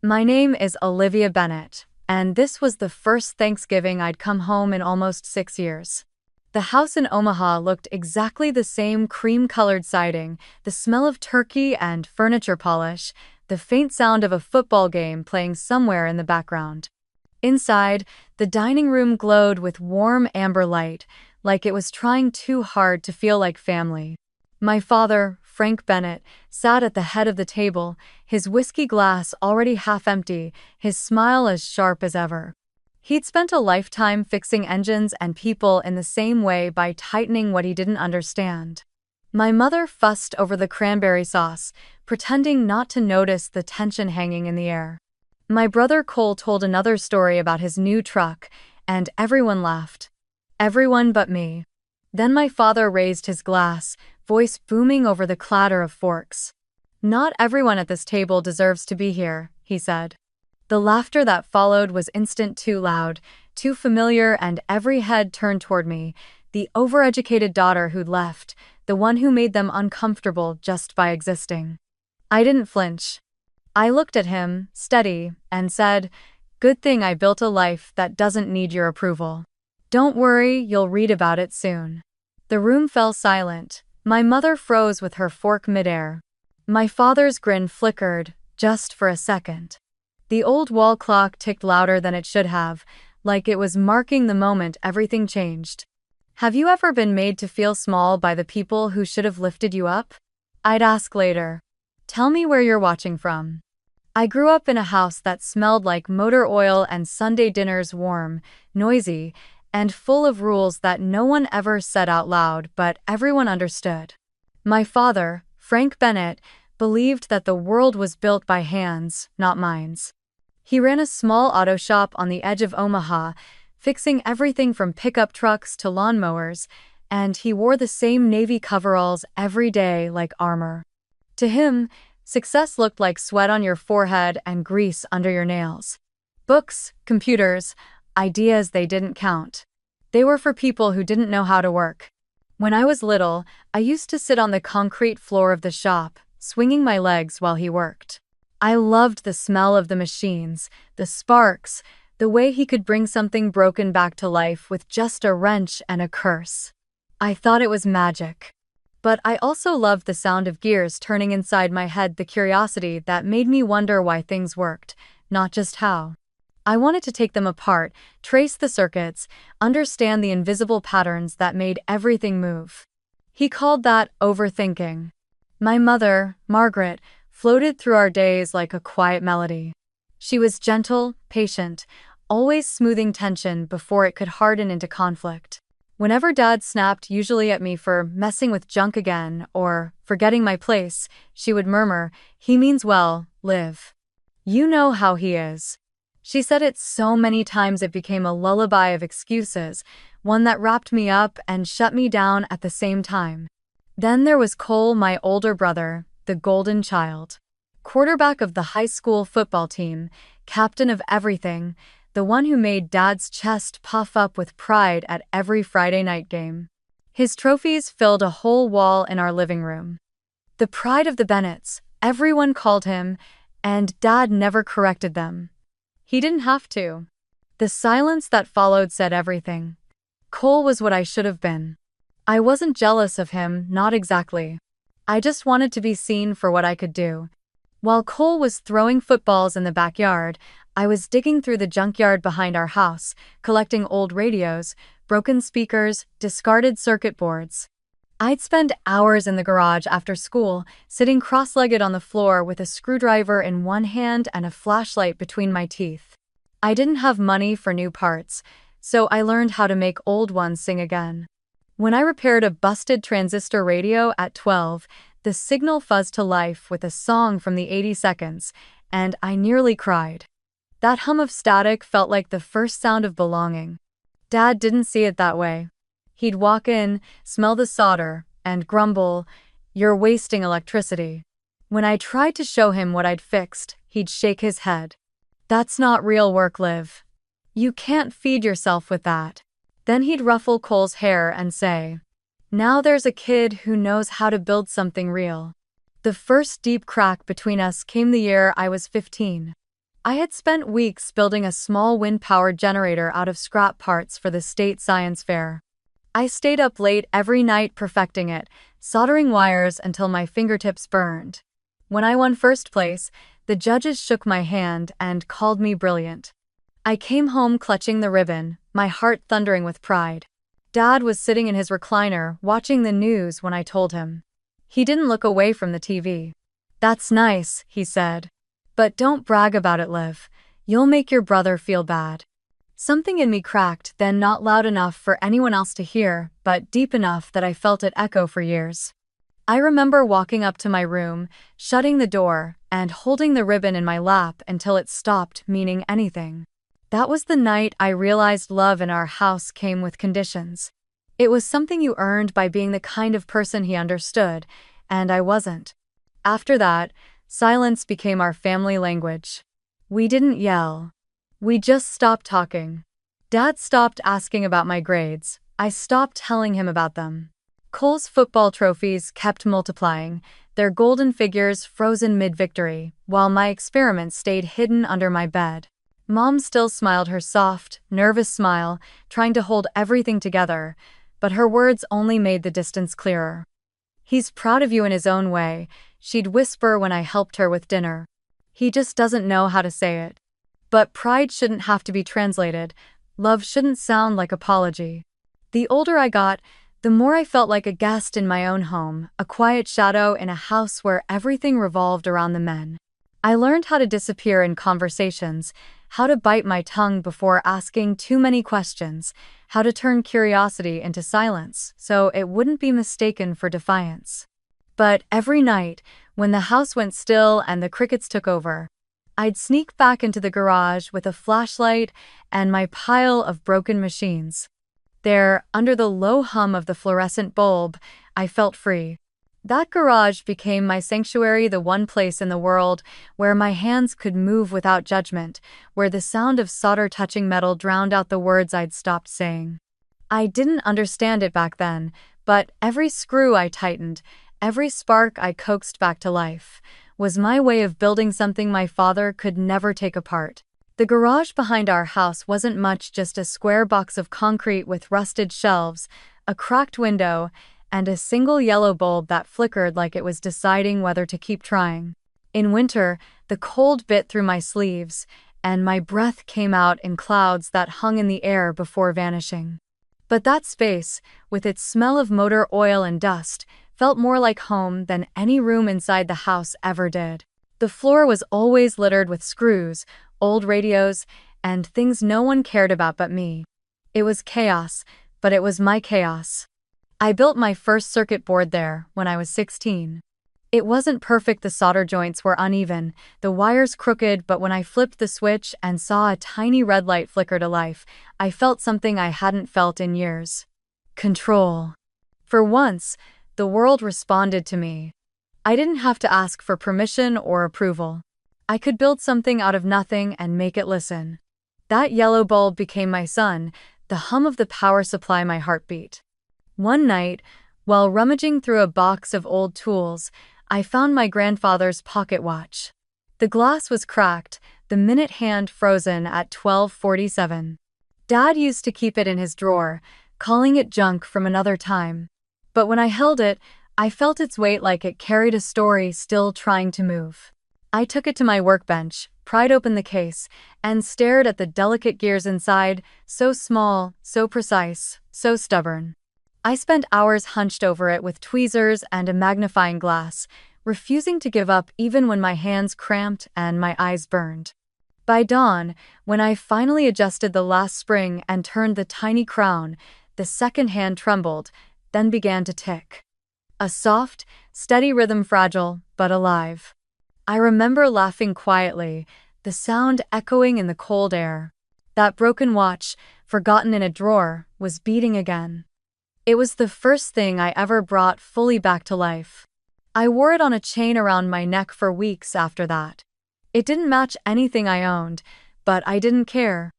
My name is Olivia Bennett, and this was the first Thanksgiving I'd come home in almost 6 years. The house in Omaha looked exactly the same cream-colored siding, the smell of turkey and furniture polish, the faint sound of a football game playing somewhere in the background. Inside, the dining room glowed with warm amber light, like it was trying too hard to feel like family. My father, Frank Bennett, sat at the head of the table, his whiskey glass already half empty, his smile as sharp as ever. He'd spent a lifetime fixing engines and people in the same way by tightening what he didn't understand. My mother fussed over the cranberry sauce, pretending not to notice the tension hanging in the air. My brother Cole told another story about his new truck, and everyone laughed. Everyone but me. Then my father raised his glass, voice booming over the clatter of forks. "Not everyone at this table deserves to be here," he said. The laughter that followed was instant, too loud, too familiar, and every head turned toward me, the overeducated daughter who'd left, the one who made them uncomfortable just by existing. I didn't flinch. I looked at him, steady, and said, "Good thing I built a life that doesn't need your approval. Don't worry, you'll read about it soon." The room fell silent. My mother froze with her fork midair. My father's grin flickered, just for a second. The old wall clock ticked louder than it should have, like it was marking the moment everything changed. Have you ever been made to feel small by the people who should have lifted you up? I'd ask later. Tell me where you're watching from. I grew up in a house that smelled like motor oil and Sunday dinners, warm, noisy, and full of rules that no one ever said out loud, but everyone understood. My father, Frank Bennett, believed that the world was built by hands, not minds. He ran a small auto shop on the edge of Omaha, fixing everything from pickup trucks to lawnmowers, and he wore the same navy coveralls every day like armor. To him, success looked like sweat on your forehead and grease under your nails. Books, computers, ideas, they didn't count. They were for people who didn't know how to work. When I was little, I used to sit on the concrete floor of the shop, swinging my legs while he worked. I loved the smell of the machines, the sparks, the way he could bring something broken back to life with just a wrench and a curse. I thought it was magic. But I also loved the sound of gears turning inside my head, the curiosity that made me wonder why things worked, not just how. I wanted to take them apart, trace the circuits, understand the invisible patterns that made everything move. He called that overthinking. My mother, Margaret, floated through our days like a quiet melody. She was gentle, patient, always smoothing tension before it could harden into conflict. Whenever Dad snapped, usually at me for messing with junk again or forgetting my place, she would murmur, "He means well, Liv. You know how he is." She said it so many times it became a lullaby of excuses, one that wrapped me up and shut me down at the same time. Then there was Cole, my older brother, the golden child. Quarterback of the high school football team, captain of everything, the one who made Dad's chest puff up with pride at every Friday night game. His trophies filled a whole wall in our living room. The pride of the Bennetts, everyone called him, and Dad never corrected them. He didn't have to. The silence that followed said everything. Cole was what I should have been. I wasn't jealous of him, not exactly. I just wanted to be seen for what I could do. While Cole was throwing footballs in the backyard, I was digging through the junkyard behind our house, collecting old radios, broken speakers, discarded circuit boards. I'd spend hours in the garage after school, sitting cross-legged on the floor with a screwdriver in one hand and a flashlight between my teeth. I didn't have money for new parts, so I learned how to make old ones sing again. When I repaired a busted transistor radio at 12, the signal fuzzed to life with a song from the 80 seconds, and I nearly cried. That hum of static felt like the first sound of belonging. Dad didn't see it that way. He'd walk in, smell the solder, and grumble, "You're wasting electricity." When I tried to show him what I'd fixed, he'd shake his head. "That's not real work, Liv. You can't feed yourself with that." Then he'd ruffle Cole's hair and say, "Now there's a kid who knows how to build something real." The first deep crack between us came the year I was 15. I had spent weeks building a small wind-powered generator out of scrap parts for the state science fair. I stayed up late every night perfecting it, soldering wires until my fingertips burned. When I won first place, the judges shook my hand and called me brilliant. I came home clutching the ribbon, my heart thundering with pride. Dad was sitting in his recliner, watching the news when I told him. He didn't look away from the TV. "That's nice," he said. "But don't brag about it, Liv. You'll make your brother feel bad." Something in me cracked, then not loud enough for anyone else to hear, but deep enough that I felt it echo for years. I remember walking up to my room, shutting the door, and holding the ribbon in my lap until it stopped meaning anything. That was the night I realized love in our house came with conditions. It was something you earned by being the kind of person he understood, and I wasn't. After that, silence became our family language. We didn't yell. We just stopped talking. Dad stopped asking about my grades. I stopped telling him about them. Cole's football trophies kept multiplying, their golden figures frozen mid-victory, while my experiments stayed hidden under my bed. Mom still smiled her soft, nervous smile, trying to hold everything together, but her words only made the distance clearer. "He's proud of you in his own way," she'd whisper when I helped her with dinner. "He just doesn't know how to say it." But pride shouldn't have to be translated. Love shouldn't sound like apology. The older I got, the more I felt like a guest in my own home, a quiet shadow in a house where everything revolved around the men. I learned how to disappear in conversations, how to bite my tongue before asking too many questions, how to turn curiosity into silence so it wouldn't be mistaken for defiance. But every night, when the house went still and the crickets took over, I'd sneak back into the garage with a flashlight and my pile of broken machines. There, under the low hum of the fluorescent bulb, I felt free. That garage became my sanctuary, the one place in the world where my hands could move without judgment, where the sound of solder touching metal drowned out the words I'd stopped saying. I didn't understand it back then, but every screw I tightened, every spark I coaxed back to life, was my way of building something my father could never take apart. The garage behind our house wasn't much, just a square box of concrete with rusted shelves, a cracked window, and a single yellow bulb that flickered like it was deciding whether to keep trying. In winter, the cold bit through my sleeves, and my breath came out in clouds that hung in the air before vanishing. But that space, with its smell of motor oil and dust, felt more like home than any room inside the house ever did. The floor was always littered with screws, old radios, and things no one cared about but me. It was chaos, but it was my chaos. I built my first circuit board there when I was 16. It wasn't perfect, the solder joints were uneven, the wires crooked, but when I flipped the switch and saw a tiny red light flicker to life, I felt something I hadn't felt in years. Control. For once, the world responded to me. I didn't have to ask for permission or approval. I could build something out of nothing and make it listen. That yellow bulb became my sun, the hum of the power supply my heartbeat. One night, while rummaging through a box of old tools, I found my grandfather's pocket watch. The glass was cracked, the minute hand frozen at 12:47. Dad used to keep it in his drawer, calling it junk from another time. But when I held it, I felt its weight like it carried a story still trying to move. I took it to my workbench, pried open the case, and stared at the delicate gears inside, so small, so precise, so stubborn. I spent hours hunched over it with tweezers and a magnifying glass, refusing to give up even when my hands cramped and my eyes burned. By dawn, when I finally adjusted the last spring and turned the tiny crown, the second hand trembled, then began to tick. A soft, steady rhythm, fragile, but alive. I remember laughing quietly, the sound echoing in the cold air. That broken watch, forgotten in a drawer, was beating again. It was the first thing I ever brought fully back to life. I wore it on a chain around my neck for weeks after that. It didn't match anything I owned, but I didn't care.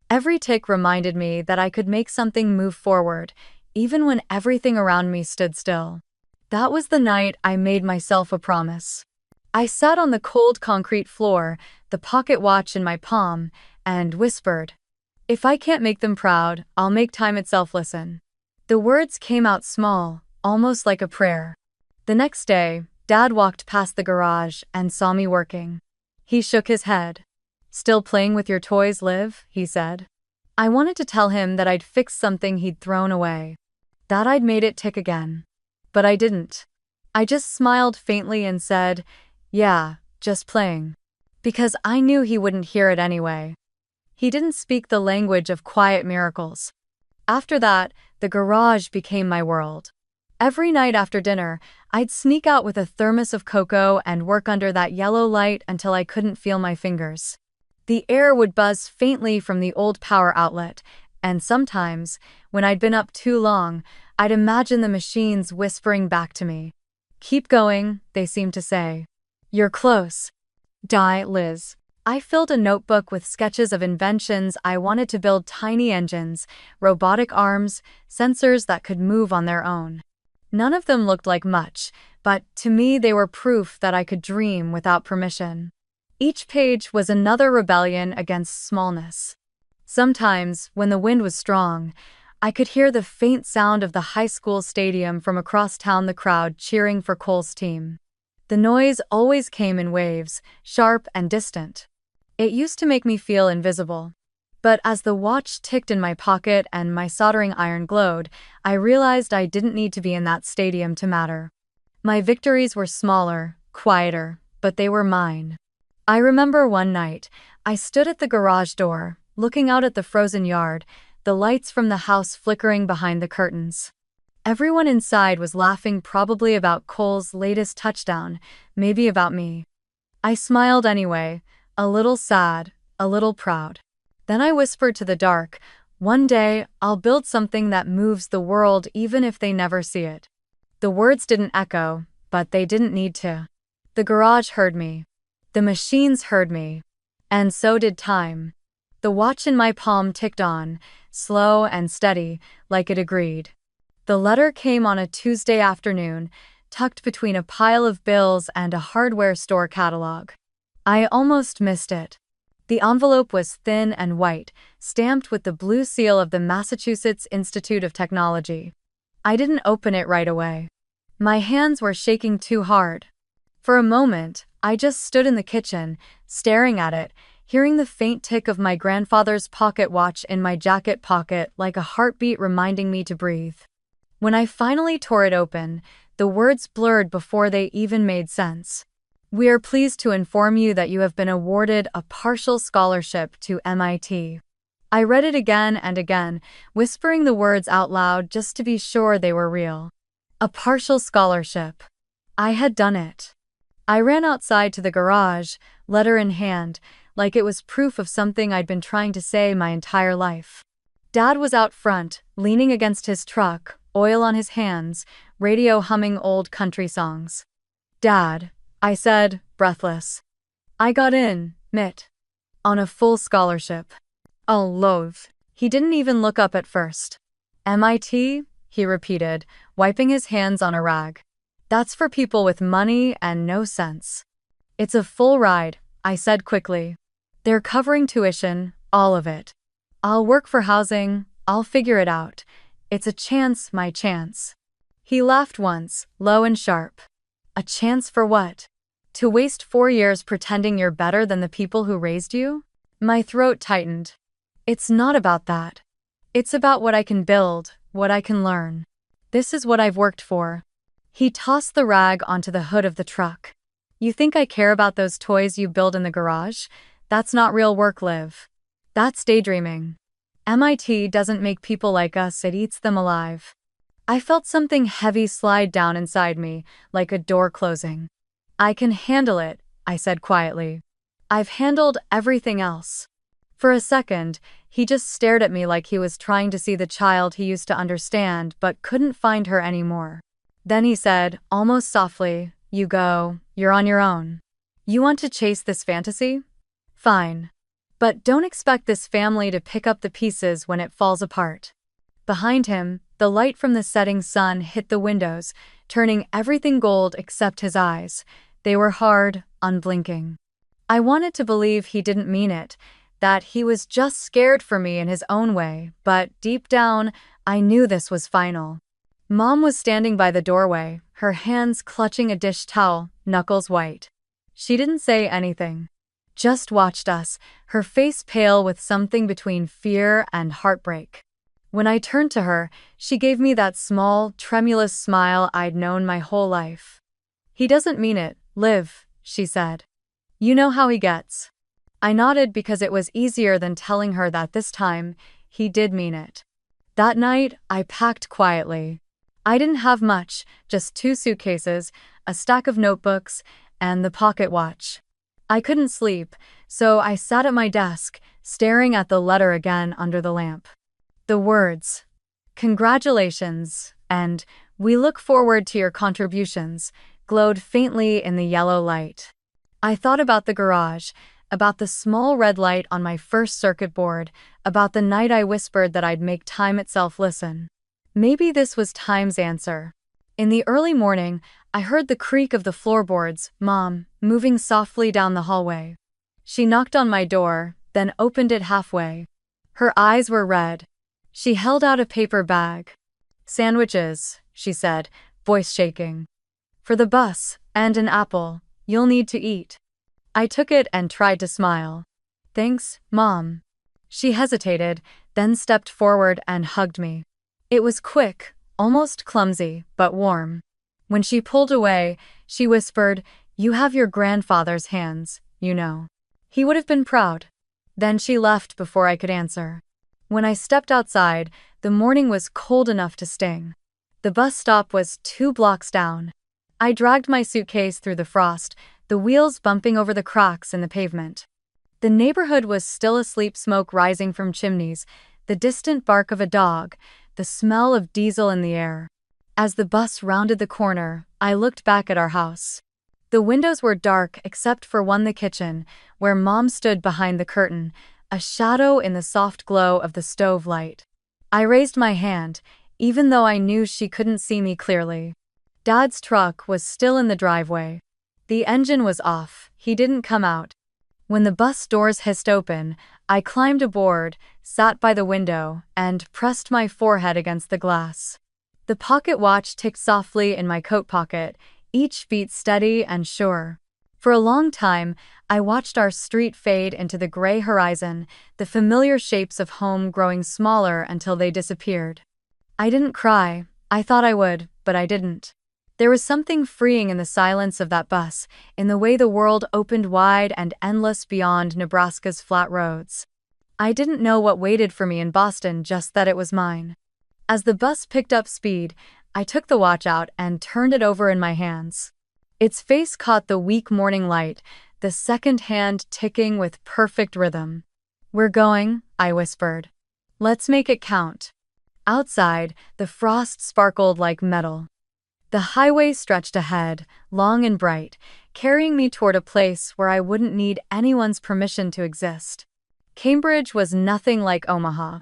Every tick reminded me that I could make something move forward, even when everything around me stood still. That was the night I made myself a promise. I sat on the cold concrete floor, the pocket watch in my palm, and whispered, "If I can't make them proud, I'll make time itself listen." The words came out small, almost like a prayer. The next day, Dad walked past the garage and saw me working. He shook his head. "Still playing with your toys, Liv?" he said. I wanted to tell him that I'd fixed something he'd thrown away, that I'd made it tick again. But I didn't. I just smiled faintly and said, "Yeah, just playing." Because I knew he wouldn't hear it anyway. He didn't speak the language of quiet miracles. After that, the garage became my world. Every night after dinner, I'd sneak out with a thermos of cocoa and work under that yellow light until I couldn't feel my fingers. The air would buzz faintly from the old power outlet, and sometimes, when I'd been up too long, I'd imagine the machines whispering back to me. "Keep going," they seemed to say. "You're close." Die, Liz. I filled a notebook with sketches of inventions I wanted to build: tiny engines, robotic arms, sensors that could move on their own. None of them looked like much, but to me they were proof that I could dream without permission. Each page was another rebellion against smallness. Sometimes, when the wind was strong, I could hear the faint sound of the high school stadium from across town, the crowd cheering for Cole's team. The noise always came in waves, sharp and distant. It used to make me feel invisible. But as the watch ticked in my pocket and my soldering iron glowed, I realized I didn't need to be in that stadium to matter. My victories were smaller, quieter, but they were mine. I remember one night, I stood at the garage door, looking out at the frozen yard, the lights from the house flickering behind the curtains. Everyone inside was laughing, probably about Cole's latest touchdown, maybe about me. I smiled anyway, a little sad, a little proud. Then I whispered to the dark, "One day, I'll build something that moves the world even if they never see it." The words didn't echo, but they didn't need to. The garage heard me. The machines heard me. And so did time. The watch in my palm ticked on, slow and steady, like it agreed. The letter came on a Tuesday afternoon, tucked between a pile of bills and a hardware store catalog. I almost missed it. The envelope was thin and white, stamped with the blue seal of the Massachusetts Institute of Technology. I didn't open it right away. My hands were shaking too hard. For a moment, I just stood in the kitchen, staring at it, hearing the faint tick of my grandfather's pocket watch in my jacket pocket like a heartbeat reminding me to breathe. When I finally tore it open, the words blurred before they even made sense. "We are pleased to inform you that you have been awarded a partial scholarship to MIT." I read it again and again, whispering the words out loud just to be sure they were real. A partial scholarship. I had done it. I ran outside to the garage, letter in hand, like it was proof of something I'd been trying to say my entire life. Dad was out front, leaning against his truck, oil on his hands, radio humming old country songs. "Dad," I said, breathless. "I got in, Mitt. On a full scholarship." "Oh, loathe." He didn't even look up at first. "MIT?" he repeated, wiping his hands on a rag. "That's for people with money and no sense." "It's a full ride," I said quickly. "They're covering tuition, all of it. I'll work for housing, I'll figure it out. It's a chance, my chance." He laughed once, low and sharp. "A chance for what? To waste 4 years pretending you're better than the people who raised you?" My throat tightened. "It's not about that. It's about what I can build, what I can learn. This is what I've worked for." He tossed the rag onto the hood of the truck. "You think I care about those toys you build in the garage? That's not real work, Liv. That's daydreaming. MIT doesn't make people like us, it eats them alive." I felt something heavy slide down inside me, like a door closing. "I can handle it," I said quietly. "I've handled everything else." For a second, he just stared at me like he was trying to see the child he used to understand but couldn't find her anymore. Then he said, almost softly, "You're on your own. You want to chase this fantasy? Fine. But don't expect this family to pick up the pieces when it falls apart." Behind him, the light from the setting sun hit the windows, turning everything gold except his eyes. They were hard, unblinking. I wanted to believe he didn't mean it, that he was just scared for me in his own way, but deep down, I knew this was final. Mom was standing by the doorway, her hands clutching a dish towel, knuckles white. She didn't say anything. Just watched us, her face pale with something between fear and heartbreak. When I turned to her, she gave me that small, tremulous smile I'd known my whole life. "He doesn't mean it, Liv," she said. "You know how he gets." I nodded because it was easier than telling her that this time, he did mean it. That night, I packed quietly. I didn't have much, just 2 suitcases, a stack of notebooks, and the pocket watch. I couldn't sleep, so I sat at my desk, staring at the letter again under the lamp. The words, "Congratulations," and "We look forward to your contributions," glowed faintly in the yellow light. I thought about the garage, about the small red light on my first circuit board, about the night I whispered that I'd make time itself listen. Maybe this was time's answer. In the early morning, I heard the creak of the floorboards, Mom, moving softly down the hallway. She knocked on my door, then opened it halfway. Her eyes were red. She held out a paper bag. "Sandwiches," she said, voice shaking. "For the bus, and an apple. You'll need to eat." I took it and tried to smile. "Thanks, Mom." She hesitated, then stepped forward and hugged me. It was quick, almost clumsy, but warm. When she pulled away, she whispered, "You have your grandfather's hands, you know. He would have been proud." Then she left before I could answer. When I stepped outside, the morning was cold enough to sting. The bus stop was 2 blocks down. I dragged my suitcase through the frost, the wheels bumping over the cracks in the pavement. The neighborhood was still asleep, smoke rising from chimneys, the distant bark of a dog, the smell of diesel in the air. As the bus rounded the corner, I looked back at our house. The windows were dark except for one, the kitchen, where Mom stood behind the curtain, a shadow in the soft glow of the stove light. I raised my hand, even though I knew she couldn't see me clearly. Dad's truck was still in the driveway. The engine was off, he didn't come out. When the bus doors hissed open, I climbed aboard, sat by the window, and pressed my forehead against the glass. The pocket watch ticked softly in my coat pocket, each beat steady and sure. For a long time, I watched our street fade into the gray horizon, the familiar shapes of home growing smaller until they disappeared. I didn't cry. I thought I would, but I didn't. There was something freeing in the silence of that bus, in the way the world opened wide and endless beyond Nebraska's flat roads. I didn't know what waited for me in Boston, just that it was mine. As the bus picked up speed, I took the watch out and turned it over in my hands. Its face caught the weak morning light, the second hand ticking with perfect rhythm. "We're going," I whispered. "Let's make it count." Outside, the frost sparkled like metal. The highway stretched ahead, long and bright, carrying me toward a place where I wouldn't need anyone's permission to exist. Cambridge was nothing like Omaha.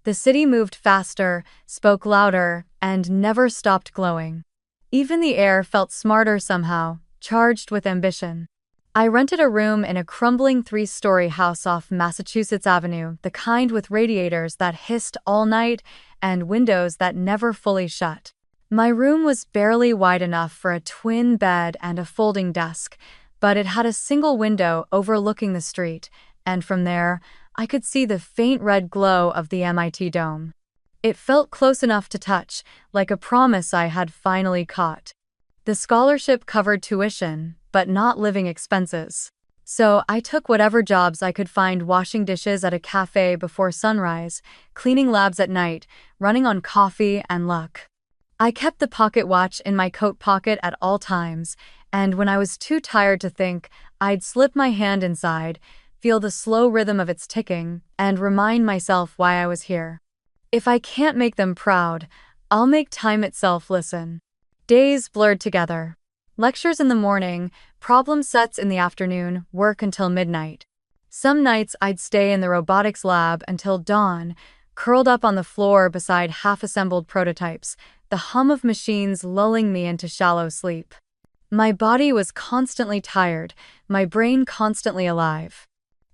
The city moved faster, spoke louder, and never stopped glowing. Even the air felt smarter somehow, charged with ambition. I rented a room in a crumbling 3-story house off Massachusetts Avenue, the kind with radiators that hissed all night and windows that never fully shut. My room was barely wide enough for a twin bed and a folding desk, but it had a single window overlooking the street, and from there, I could see the faint red glow of the MIT dome. It felt close enough to touch, like a promise I had finally caught. The scholarship covered tuition, but not living expenses. So I took whatever jobs I could find, washing dishes at a cafe before sunrise, cleaning labs at night, running on coffee and luck. I kept the pocket watch in my coat pocket at all times, and when I was too tired to think, I'd slip my hand inside, feel the slow rhythm of its ticking, and remind myself why I was here. If I can't make them proud, I'll make time itself listen. Days blurred together. Lectures in the morning, problem sets in the afternoon, work until midnight. Some nights I'd stay in the robotics lab until dawn, curled up on the floor beside half-assembled prototypes, the hum of machines lulling me into shallow sleep. My body was constantly tired, my brain constantly alive.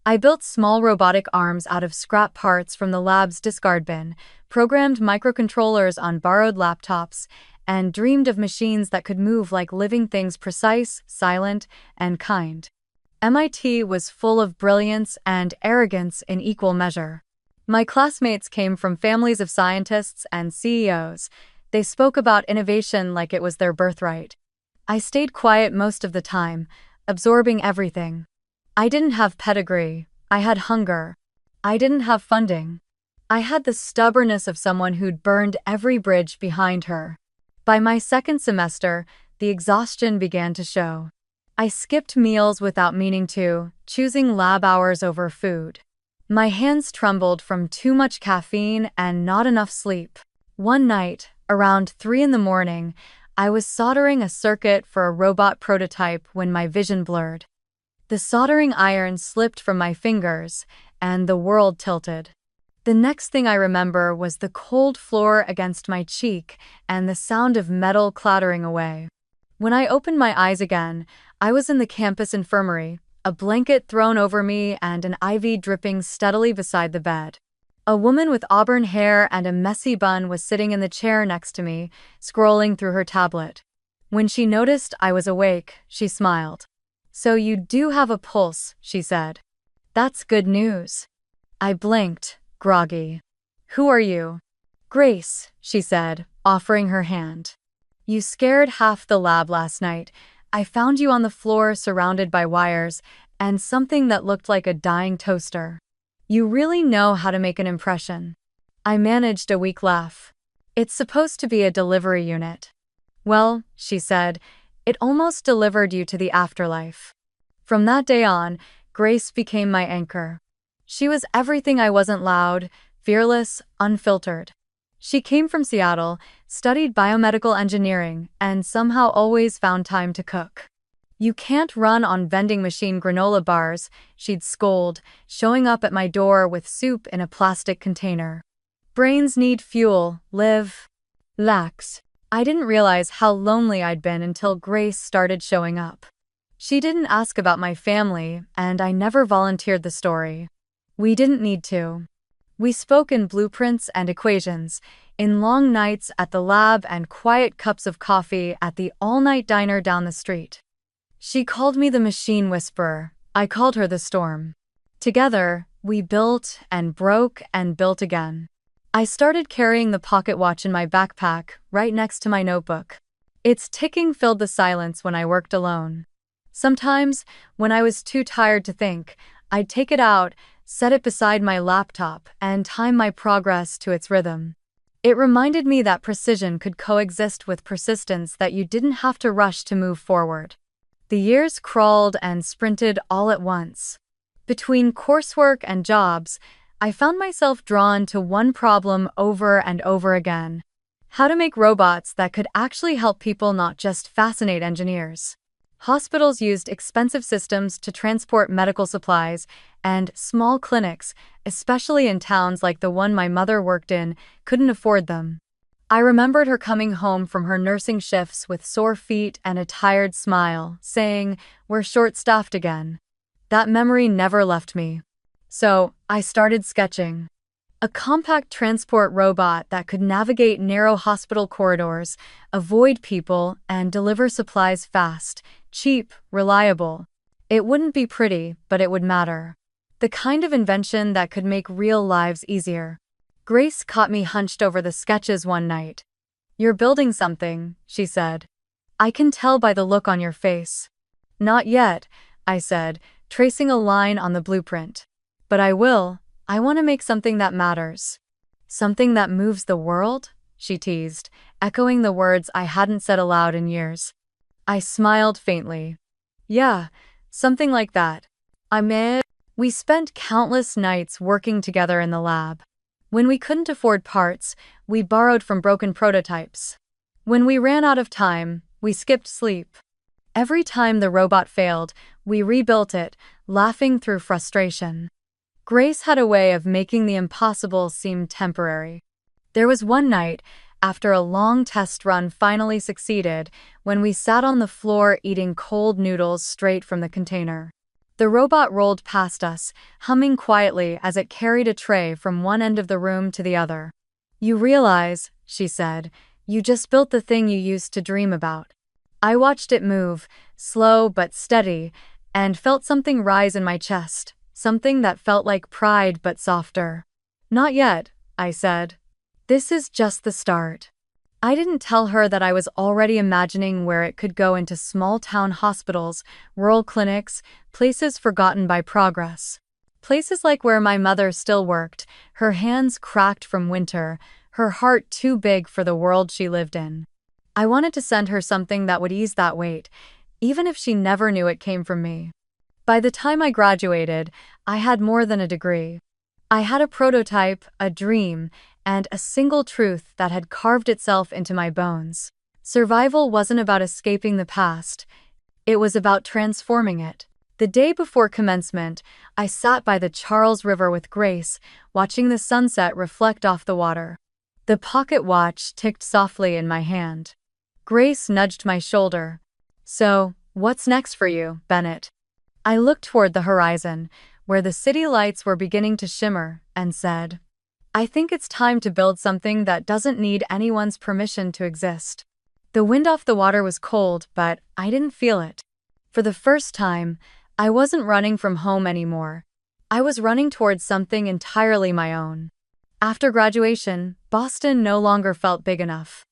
I built small robotic arms out of scrap parts from the lab's discard bin, programmed microcontrollers on borrowed laptops, and dreamed of machines that could move like living things, precise, silent, and kind. MIT was full of brilliance and arrogance in equal measure. My classmates came from families of scientists and CEOs. They spoke about innovation like it was their birthright. I stayed quiet most of the time, absorbing everything. I didn't have pedigree. I had hunger. I didn't have funding. I had the stubbornness of someone who'd burned every bridge behind her. By my second semester, the exhaustion began to show. I skipped meals without meaning to, choosing lab hours over food. My hands trembled from too much caffeine and not enough sleep. One night, around 3 in the morning, I was soldering a circuit for a robot prototype when my vision blurred. The soldering iron slipped from my fingers, and the world tilted. The next thing I remember was the cold floor against my cheek and the sound of metal clattering away. When I opened my eyes again, I was in the campus infirmary, a blanket thrown over me and an IV dripping steadily beside the bed. A woman with auburn hair and a messy bun was sitting in the chair next to me, scrolling through her tablet. When she noticed I was awake, she smiled. "So you do have a pulse," she said. "That's good news." I blinked, groggy. "Who are you?" "Grace," she said, offering her hand. "You scared half the lab last night. I found you on the floor surrounded by wires and something that looked like a dying toaster. You really know how to make an impression." I managed a weak laugh. "It's supposed to be a delivery unit." "Well," she said, "it almost delivered you to the afterlife." From that day on, Grace became my anchor. She was everything I wasn't: loud, fearless, unfiltered. She came from Seattle, studied biomedical engineering, and somehow always found time to cook. "You can't run on vending machine granola bars," she'd scold, showing up at my door with soup in a plastic container. "Brains need fuel, live. Lax." I didn't realize how lonely I'd been until Grace started showing up. She didn't ask about my family, and I never volunteered the story. We didn't need to. We spoke in blueprints and equations, in long nights at the lab and quiet cups of coffee at the all-night diner down the street. She called me the machine whisperer. I called her the storm. Together, we built and broke and built again. I started carrying the pocket watch in my backpack, right next to my notebook. Its ticking filled the silence when I worked alone. Sometimes, when I was too tired to think, I'd take it out, set it beside my laptop, and time my progress to its rhythm. It reminded me that precision could coexist with persistence, that you didn't have to rush to move forward. The years crawled and sprinted all at once. Between coursework and jobs, I found myself drawn to one problem over and over again: how to make robots that could actually help people, not just fascinate engineers. Hospitals used expensive systems to transport medical supplies, and small clinics, especially in towns like the one my mother worked in, couldn't afford them. I remembered her coming home from her nursing shifts with sore feet and a tired smile, saying, "We're short-staffed again." That memory never left me. So, I started sketching. A compact transport robot that could navigate narrow hospital corridors, avoid people, and deliver supplies fast, cheap, reliable. It wouldn't be pretty, but it would matter. The kind of invention that could make real lives easier. Grace caught me hunched over the sketches one night. "You're building something," she said. "I can tell by the look on your face." "Not yet," I said, tracing a line on the blueprint. "But I will. I want to make something that matters." "Something that moves the world?" she teased, echoing the words I hadn't said aloud in years. I smiled faintly. "Yeah, something like that." We spent countless nights working together in the lab. When we couldn't afford parts, we borrowed from broken prototypes. When we ran out of time, we skipped sleep. Every time the robot failed, we rebuilt it, laughing through frustration. Grace had a way of making the impossible seem temporary. There was one night, after a long test run finally succeeded when we sat on the floor eating cold noodles straight from the container. The robot rolled past us, humming quietly as it carried a tray from one end of the room to the other. "You realize," she said, "you just built the thing you used to dream about." I watched it move, slow but steady, and felt something rise in my chest, something that felt like pride but softer. "Not yet," I said. "This is just the start." I didn't tell her that I was already imagining where it could go into small-town hospitals, rural clinics, places forgotten by progress. Places like where my mother still worked, her hands cracked from winter, her heart too big for the world she lived in. I wanted to send her something that would ease that weight, even if she never knew it came from me. By the time I graduated, I had more than a degree. I had a prototype, a dream, and a single truth that had carved itself into my bones. Survival wasn't about escaping the past. It was about transforming it. The day before commencement, I sat by the Charles River with Grace, watching the sunset reflect off the water. The pocket watch ticked softly in my hand. Grace nudged my shoulder. "So, what's next for you, Bennett?" I looked toward the horizon, where the city lights were beginning to shimmer, and said, "I think it's time to build something that doesn't need anyone's permission to exist." The wind off the water was cold, but I didn't feel it. For the first time, I wasn't running from home anymore. I was running towards something entirely my own. After graduation, Boston no longer felt big enough.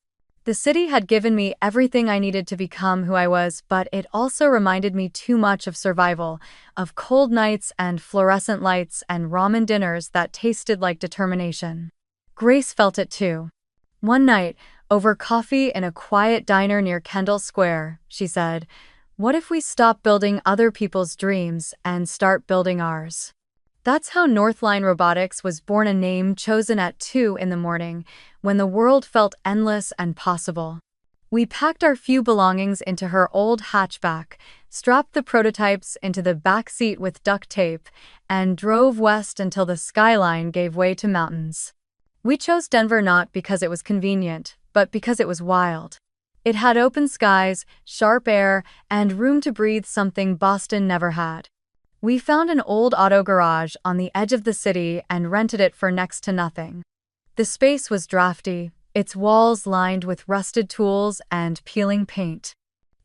The city had given me everything I needed to become who I was, but it also reminded me too much of survival, of cold nights and fluorescent lights and ramen dinners that tasted like determination. Grace felt it too. One night, over coffee in a quiet diner near Kendall Square, she said, "What if we stop building other people's dreams and start building ours?" That's how Northline Robotics was born, a name chosen at 2 in the morning, when the world felt endless and possible. We packed our few belongings into her old hatchback, strapped the prototypes into the back seat with duct tape, and drove west until the skyline gave way to mountains. We chose Denver not because it was convenient, but because it was wild. It had open skies, sharp air, and room to breathe, something Boston never had. We found an old auto garage on the edge of the city and rented it for next to nothing. The space was drafty, its walls lined with rusted tools and peeling paint.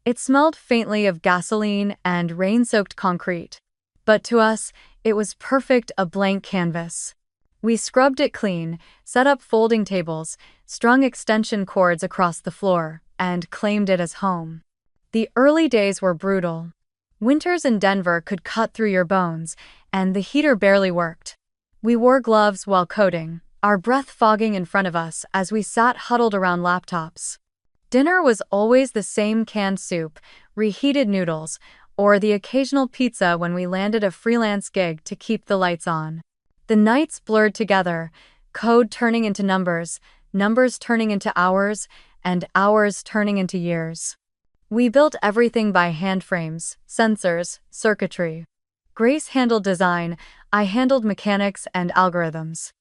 It smelled faintly of gasoline and rain-soaked concrete. But to us, it was perfect, a blank canvas. We scrubbed it clean, set up folding tables, strung extension cords across the floor, and claimed it as home. The early days were brutal. Winters in Denver could cut through your bones, and the heater barely worked. We wore gloves while coding, our breath fogging in front of us as we sat huddled around laptops. Dinner was always the same: canned soup, reheated noodles, or the occasional pizza when we landed a freelance gig to keep the lights on. The nights blurred together, code turning into numbers, numbers turning into hours, and hours turning into years. We built everything by hand: frames, sensors, circuitry. Grace handled design, I handled mechanics and algorithms.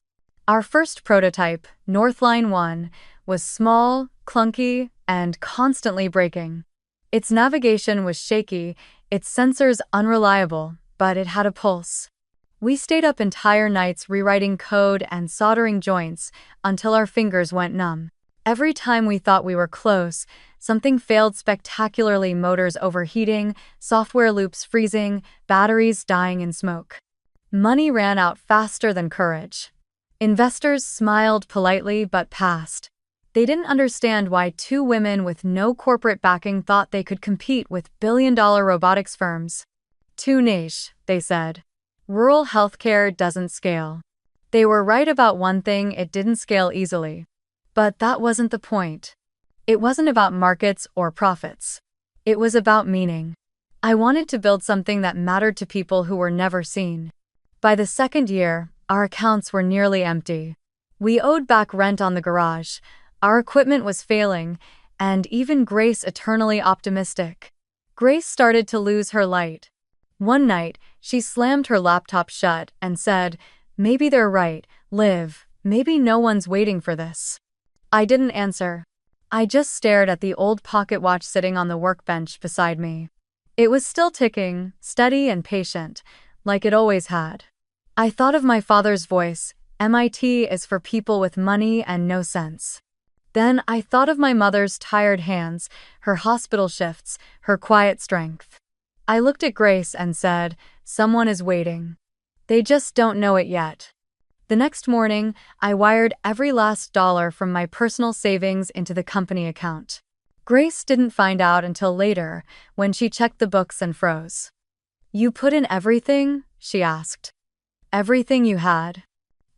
Our first prototype, Northline 1, was small, clunky, and constantly breaking. Its navigation was shaky, its sensors unreliable, but it had a pulse. We stayed up entire nights rewriting code and soldering joints until our fingers went numb. Every time we thought we were close, something failed spectacularly: motors overheating, software loops freezing, batteries dying in smoke. Money ran out faster than courage. Investors smiled politely but passed. They didn't understand why two women with no corporate backing thought they could compete with billion-dollar robotics firms. Too niche, they said. Rural healthcare doesn't scale. They were right about one thing: it didn't scale easily. But that wasn't the point. It wasn't about markets or profits. It was about meaning. I wanted to build something that mattered to people who were never seen. By the second year, our accounts were nearly empty. We owed back rent on the garage, our equipment was failing, and even Grace, eternally optimistic. Grace started to lose her light. One night, she slammed her laptop shut and said, "Maybe they're right, Liv, maybe no one's waiting for this." I didn't answer. I just stared at the old pocket watch sitting on the workbench beside me. It was still ticking, steady and patient, like it always had. I thought of my father's voice, "MIT is for people with money and no sense." Then I thought of my mother's tired hands, her hospital shifts, her quiet strength. I looked at Grace and said, "Someone is waiting. They just don't know it yet." The next morning, I wired every last dollar from my personal savings into the company account. Grace didn't find out until later, when she checked the books and froze. "You put in everything?" she asked. "Everything you had?"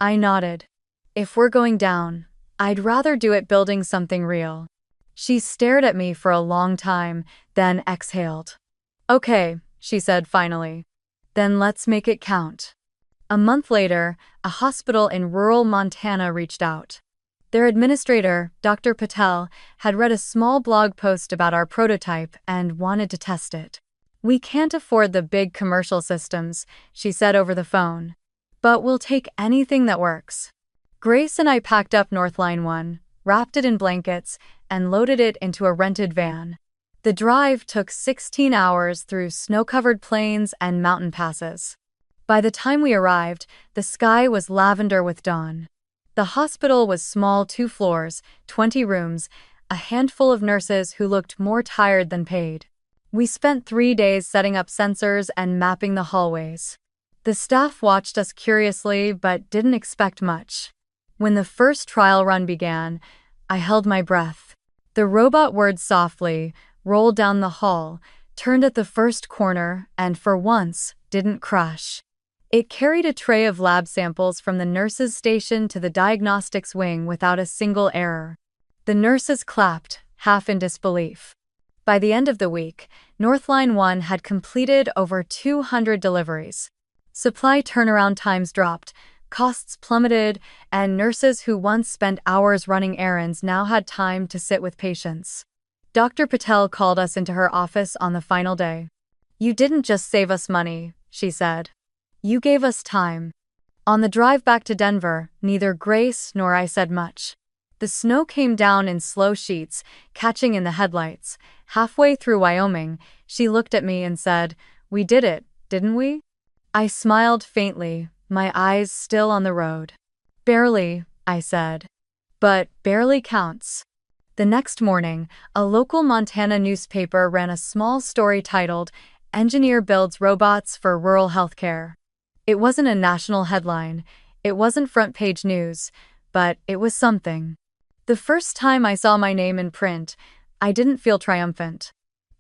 I nodded. "If we're going down, I'd rather do it building something real." She stared at me for a long time, then exhaled. "Okay," she said finally. "Then let's make it count." A month later, a hospital in rural Montana reached out. Their administrator, Dr. Patel, had read a small blog post about our prototype and wanted to test it. "We can't afford the big commercial systems," she said over the phone. "But we'll take anything that works." Grace and I packed up Northline 1, wrapped it in blankets, and loaded it into a rented van. The drive took 16 hours through snow-covered plains and mountain passes. By the time we arrived, the sky was lavender with dawn. The hospital was small, 2 floors, 20 rooms, a handful of nurses who looked more tired than paid. We spent 3 days setting up sensors and mapping the hallways. The staff watched us curiously but didn't expect much. When the first trial run began, I held my breath. The robot whirred softly, rolled down the hall, turned at the first corner, and for once, didn't crash. It carried a tray of lab samples from the nurses' station to the diagnostics wing without a single error. The nurses clapped, half in disbelief. By the end of the week, Northline 1 had completed over 200 deliveries. Supply turnaround times dropped, costs plummeted, and nurses who once spent hours running errands now had time to sit with patients. Dr. Patel called us into her office on the final day. "You didn't just save us money," she said. "You gave us time." On the drive back to Denver, neither Grace nor I said much. The snow came down in slow sheets, catching in the headlights. Halfway through Wyoming, she looked at me and said, "We did it, didn't we?" I smiled faintly, my eyes still on the road. "Barely," I said. "But barely counts." The next morning, a local Montana newspaper ran a small story titled, "Engineer Builds Robots for Rural Healthcare." It wasn't a national headline, it wasn't front-page news, but it was something. The first time I saw my name in print, I didn't feel triumphant.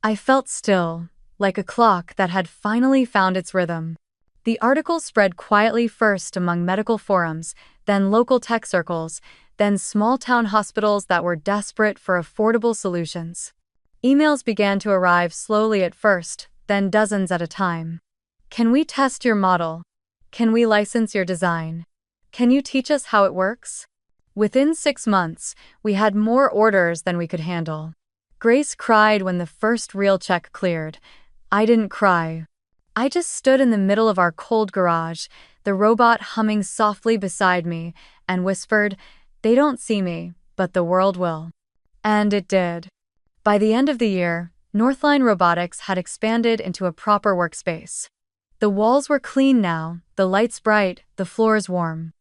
I felt still, like a clock that had finally found its rhythm. The article spread quietly first among medical forums, then local tech circles, then small-town hospitals that were desperate for affordable solutions. Emails began to arrive slowly at first, then dozens at a time. "Can we test your model? Can we license your design? Can you teach us how it works?" Within 6 months, we had more orders than we could handle. Grace cried when the first real check cleared. I didn't cry. I just stood in the middle of our cold garage, the robot humming softly beside me, and whispered, "They don't see me, but the world will." And it did. By the end of the year, Northline Robotics had expanded into a proper workspace. The walls were clean now, the lights bright, the floors warm.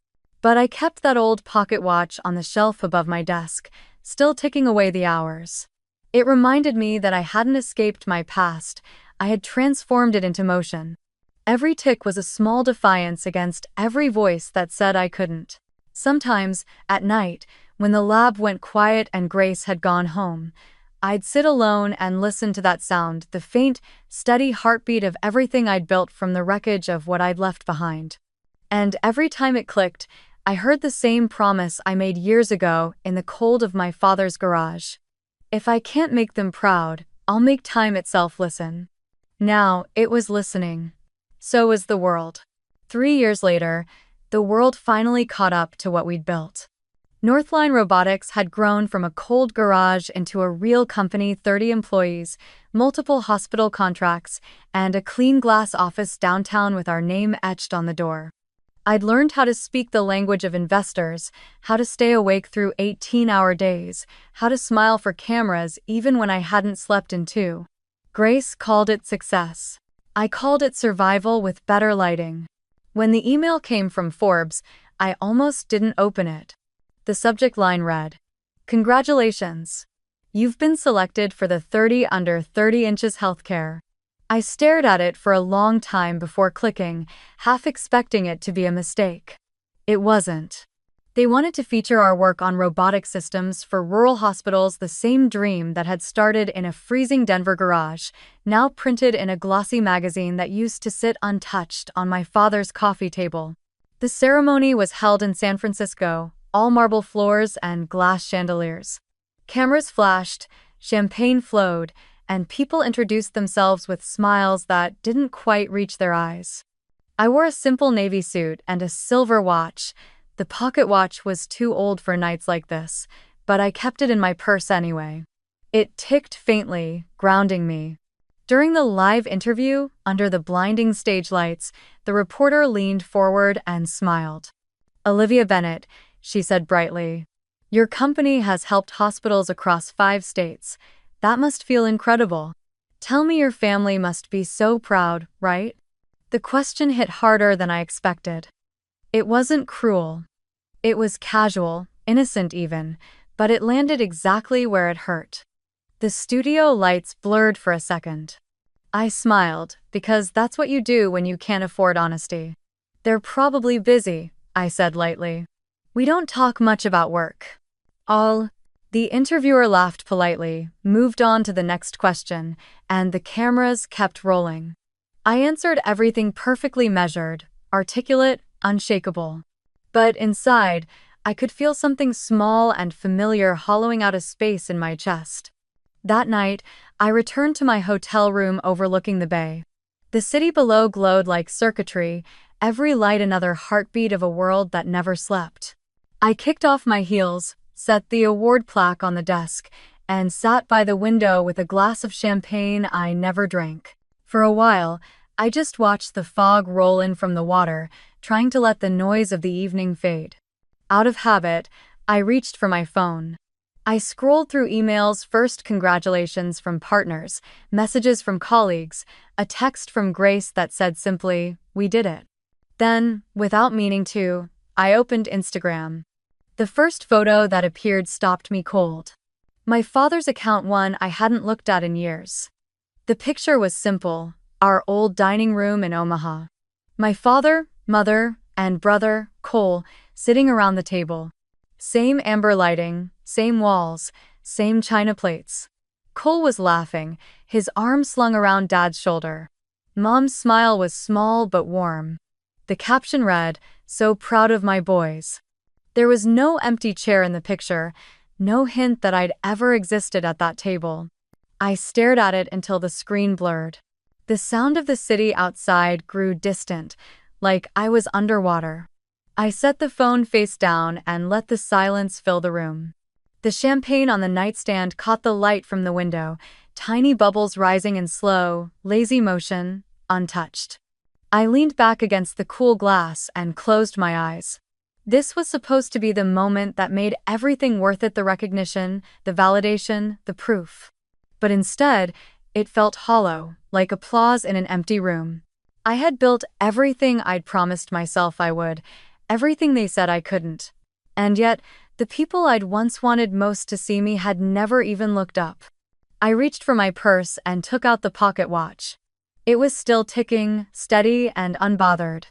But I kept that old pocket watch on the shelf above my desk, still ticking away the hours. It reminded me that I hadn't escaped my past, I had transformed it into motion. Every tick was a small defiance against every voice that said I couldn't. Sometimes, at night, when the lab went quiet and Grace had gone home, I'd sit alone and listen to that sound, the faint, steady heartbeat of everything I'd built from the wreckage of what I'd left behind. And every time it clicked, I heard the same promise I made years ago in the cold of my father's garage. If I can't make them proud, I'll make time itself listen. Now, it was listening. So was the world. 3 years later, the world finally caught up to what we'd built. Northline Robotics had grown from a cold garage into a real company, 30 employees, multiple hospital contracts, and a clean glass office downtown with our name etched on the door. I'd learned how to speak the language of investors, how to stay awake through 18-hour days, how to smile for cameras even when I hadn't slept in 2. Grace called it success. I called it survival with better lighting. When the email came from Forbes, I almost didn't open it. The subject line read, "Congratulations. You've been selected for the 30 under 30 inches healthcare." I stared at it for a long time before clicking, half expecting it to be a mistake. It wasn't. They wanted to feature our work on robotic systems for rural hospitals, the same dream that had started in a freezing Denver garage, now printed in a glossy magazine that used to sit untouched on my father's coffee table. The ceremony was held in San Francisco, all marble floors and glass chandeliers. Cameras flashed, champagne flowed, and people introduced themselves with smiles that didn't quite reach their eyes. I wore a simple navy suit and a silver watch. The pocket watch was too old for nights like this, but I kept it in my purse anyway. It ticked faintly, grounding me. During the live interview, under the blinding stage lights, the reporter leaned forward and smiled. "Olivia Bennett," she said brightly. "Your company has helped hospitals across 5 states. That must feel incredible. Tell me your family must be so proud, right?" The question hit harder than I expected. It wasn't cruel. It was casual, innocent even, but it landed exactly where it hurt. The studio lights blurred for a second. I smiled, because that's what you do when you can't afford honesty. "They're probably busy," I said lightly. "We don't talk much about work." The interviewer laughed politely, moved on to the next question, and the cameras kept rolling. I answered everything perfectly measured, articulate, unshakable. But inside, I could feel something small and familiar hollowing out a space in my chest. That night, I returned to my hotel room overlooking the bay. The city below glowed like circuitry, every light another heartbeat of a world that never slept. I kicked off my heels, set the award plaque on the desk, and sat by the window with a glass of champagne I never drank. For a while, I just watched the fog roll in from the water, trying to let the noise of the evening fade. Out of habit, I reached for my phone. I scrolled through emails, first congratulations from partners, messages from colleagues, a text from Grace that said simply, "We did it." Then, without meaning to, I opened Instagram. The first photo that appeared stopped me cold. My father's account, one I hadn't looked at in years. The picture was simple, our old dining room in Omaha. My father, mother, and brother, Cole, sitting around the table. Same amber lighting, same walls, same china plates. Cole was laughing, his arm slung around Dad's shoulder. Mom's smile was small but warm. The caption read, "So proud of my boys." There was no empty chair in the picture, no hint that I'd ever existed at that table. I stared at it until the screen blurred. The sound of the city outside grew distant, like I was underwater. I set the phone face down and let the silence fill the room. The champagne on the nightstand caught the light from the window, tiny bubbles rising in slow, lazy motion, untouched. I leaned back against the cool glass and closed my eyes. This was supposed to be the moment that made everything worth it, the recognition, the validation, the proof. But instead, it felt hollow, like applause in an empty room. I had built everything I'd promised myself I would, everything they said I couldn't. And yet, the people I'd once wanted most to see me had never even looked up. I reached for my purse and took out the pocket watch. It was still ticking, steady and unbothered.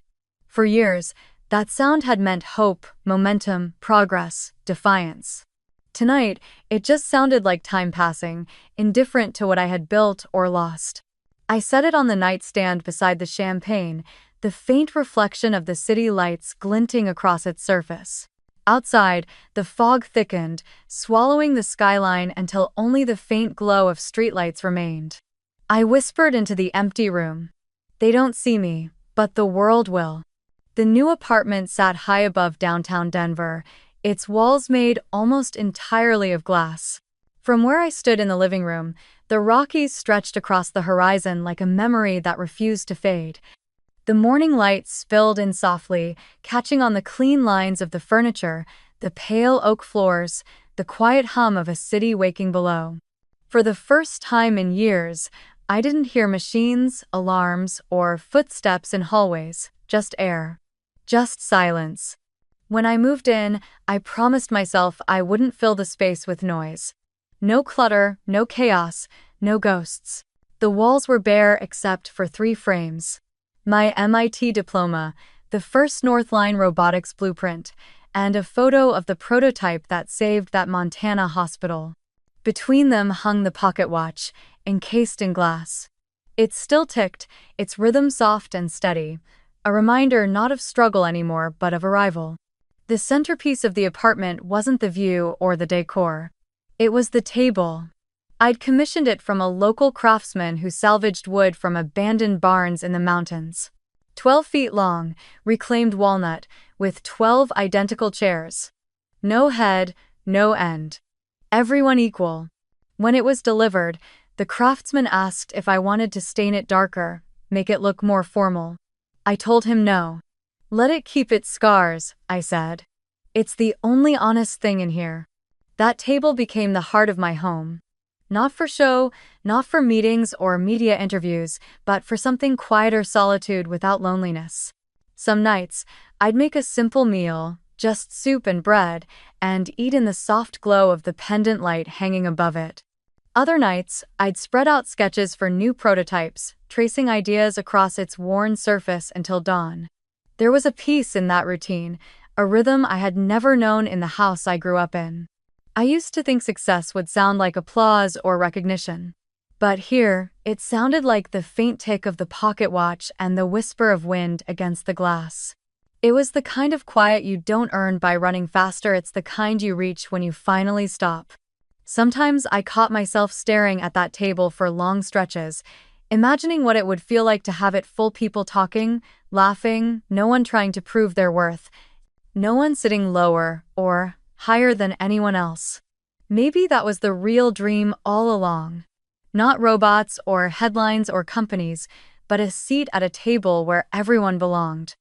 For years, that sound had meant hope, momentum, progress, defiance. Tonight, it just sounded like time passing, indifferent to what I had built or lost. I set it on the nightstand beside the champagne, the faint reflection of the city lights glinting across its surface. Outside, the fog thickened, swallowing the skyline until only the faint glow of streetlights remained. I whispered into the empty room. "They don't see me, but the world will." The new apartment sat high above downtown Denver, its walls made almost entirely of glass. From where I stood in the living room, the Rockies stretched across the horizon like a memory that refused to fade. The morning light spilled in softly, catching on the clean lines of the furniture, the pale oak floors, the quiet hum of a city waking below. For the first time in years, I didn't hear machines, alarms, or footsteps in hallways, just air. Just silence. When I moved in, I promised myself I wouldn't fill the space with noise. No clutter, no chaos, no ghosts. The walls were bare except for 3 frames. My MIT diploma, the first Northline robotics blueprint, and a photo of the prototype that saved that Montana hospital. Between them hung the pocket watch, encased in glass. It still ticked, its rhythm soft and steady, a reminder not of struggle anymore but of arrival. The centerpiece of the apartment wasn't the view or the decor. It was the table. I'd commissioned it from a local craftsman who salvaged wood from abandoned barns in the mountains. 12 feet long, reclaimed walnut, with 12 identical chairs. No head, no end. Everyone equal. When it was delivered, the craftsman asked if I wanted to stain it darker, make it look more formal. I told him no. Let it keep its scars, I said. It's the only honest thing in here. That table became the heart of my home. Not for show, not for meetings or media interviews, but for something quieter solitude without loneliness. Some nights, I'd make a simple meal, just soup and bread, and eat in the soft glow of the pendant light hanging above it. Other nights, I'd spread out sketches for new prototypes, tracing ideas across its worn surface until dawn. There was a peace in that routine, a rhythm I had never known in the house I grew up in. I used to think success would sound like applause or recognition. But here, it sounded like the faint tick of the pocket watch and the whisper of wind against the glass. It was the kind of quiet you don't earn by running faster, it's the kind you reach when you finally stop. Sometimes I caught myself staring at that table for long stretches, imagining what it would feel like to have it full, people talking, laughing, no one trying to prove their worth, no one sitting lower or higher than anyone else. Maybe that was the real dream all along. Not robots or headlines or companies, but a seat at a table where everyone belonged.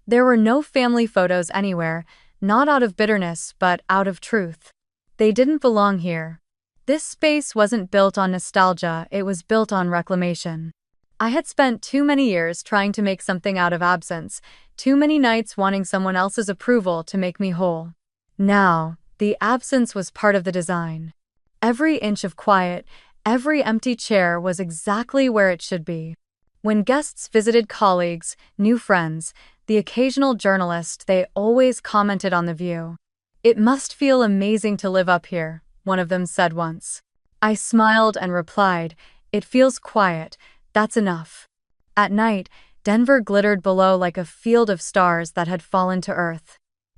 There were no family photos anywhere, not out of bitterness but out of truth. They didn't belong here. This space wasn't built on nostalgia, it was built on reclamation. I had spent too many years trying to make something out of absence, too many nights wanting someone else's approval to make me whole. Now, the absence was part of the design. Every inch of quiet, every empty chair was exactly where it should be. When guests visited colleagues, new friends, the occasional journalist, they always commented on the view. "It must feel amazing to live up here," one of them said once. I smiled and replied, "It feels quiet, that's enough." At night, Denver glittered below like a field of stars that had fallen to earth.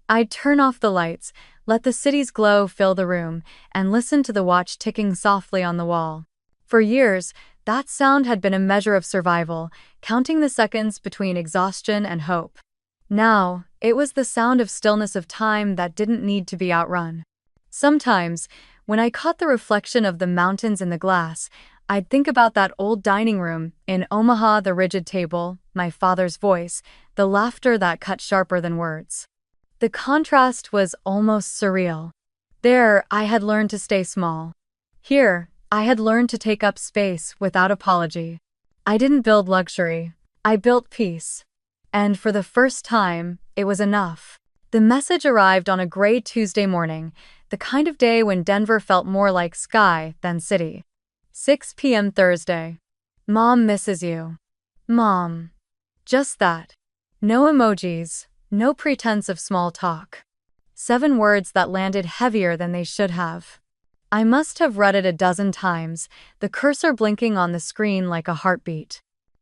I'd turn off the lights, let the city's glow fill the room, and listen to the watch ticking softly on the wall. For years, that sound had been a measure of survival, counting the seconds between exhaustion and hope. Now, it was the sound of stillness, of time that didn't need to be outrun. Sometimes, when I caught the reflection of the mountains in the glass, I'd think about that old dining room in Omaha, the rigid table, my father's voice, the laughter that cut sharper than words. The contrast was almost surreal. There, I had learned to stay small. Here, I had learned to take up space without apology. I didn't build luxury. I built peace. And for the first time, it was enough. The message arrived on a gray Tuesday morning, the kind of day when Denver felt more like sky than city. 6 p.m. Thursday. "Mom misses you." Mom. Just that. No emojis, no pretense of small talk. 7 words that landed heavier than they should have. I must have read it a dozen times, the cursor blinking on the screen like a heartbeat.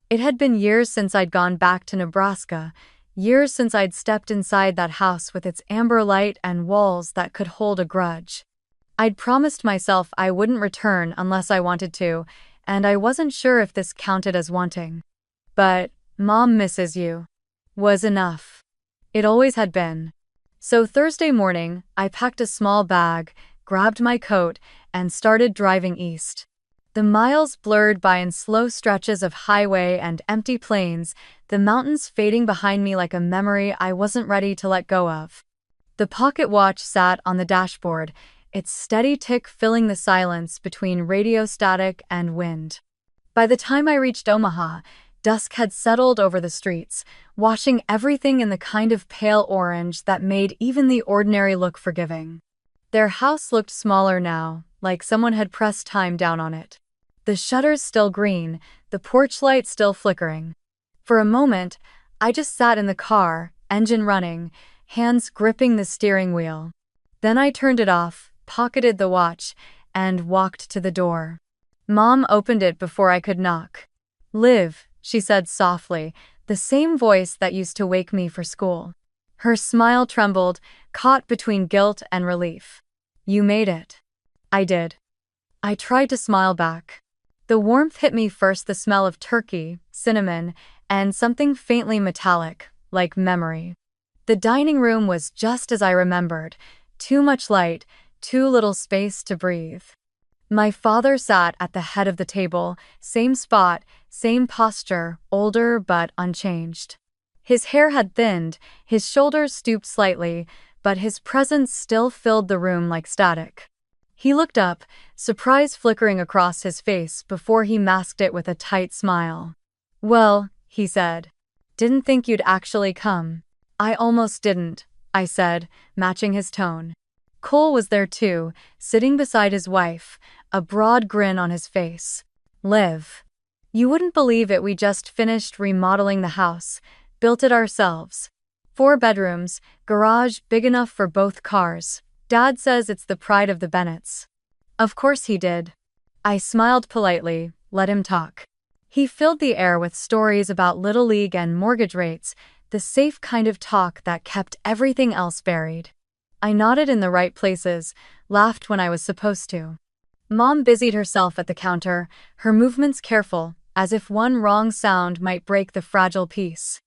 It had been years since I'd gone back to Nebraska, years since I'd stepped inside that house with its amber light and walls that could hold a grudge. I'd promised myself I wouldn't return unless I wanted to, and I wasn't sure if this counted as wanting. But "Mom misses you" was enough. It always had been. So Thursday morning, I packed a small bag, grabbed my coat, and started driving east. The miles blurred by in slow stretches of highway and empty plains, the mountains fading behind me like a memory I wasn't ready to let go of. The pocket watch sat on the dashboard, its steady tick filling the silence between radio static and wind. By the time I reached Omaha, dusk had settled over the streets, washing everything in the kind of pale orange that made even the ordinary look forgiving. Their house looked smaller now, like someone had pressed time down on it. The shutters still green, the porch light still flickering. For a moment, I just sat in the car, engine running, hands gripping the steering wheel. Then I turned it off, pocketed the watch, and walked to the door. Mom opened it before I could knock. "Liv," she said softly, the same voice that used to wake me for school. Her smile trembled, caught between guilt and relief. "You made it." I did. I tried to smile back. The warmth hit me first, the smell of turkey, cinnamon, and something faintly metallic, like memory. The dining room was just as I remembered, too much light, too little space to breathe. My father sat at the head of the table, same spot, same posture, older but unchanged. His hair had thinned, his shoulders stooped slightly, but his presence still filled the room like static. He looked up, surprise flickering across his face before he masked it with a tight smile. "Well," he said, "didn't think you'd actually come." "I almost didn't," I said, matching his tone. Cole was there too, sitting beside his wife, a broad grin on his face. "Liv, you wouldn't believe it, we just finished remodeling the house, built it ourselves. 4 bedrooms, garage big enough for both cars. Dad says it's the pride of the Bennetts." Of course he did. I smiled politely, let him talk. He filled the air with stories about Little League and mortgage rates, the safe kind of talk that kept everything else buried. I nodded in the right places, laughed when I was supposed to. Mom busied herself at the counter, her movements careful, as if one wrong sound might break the fragile peace.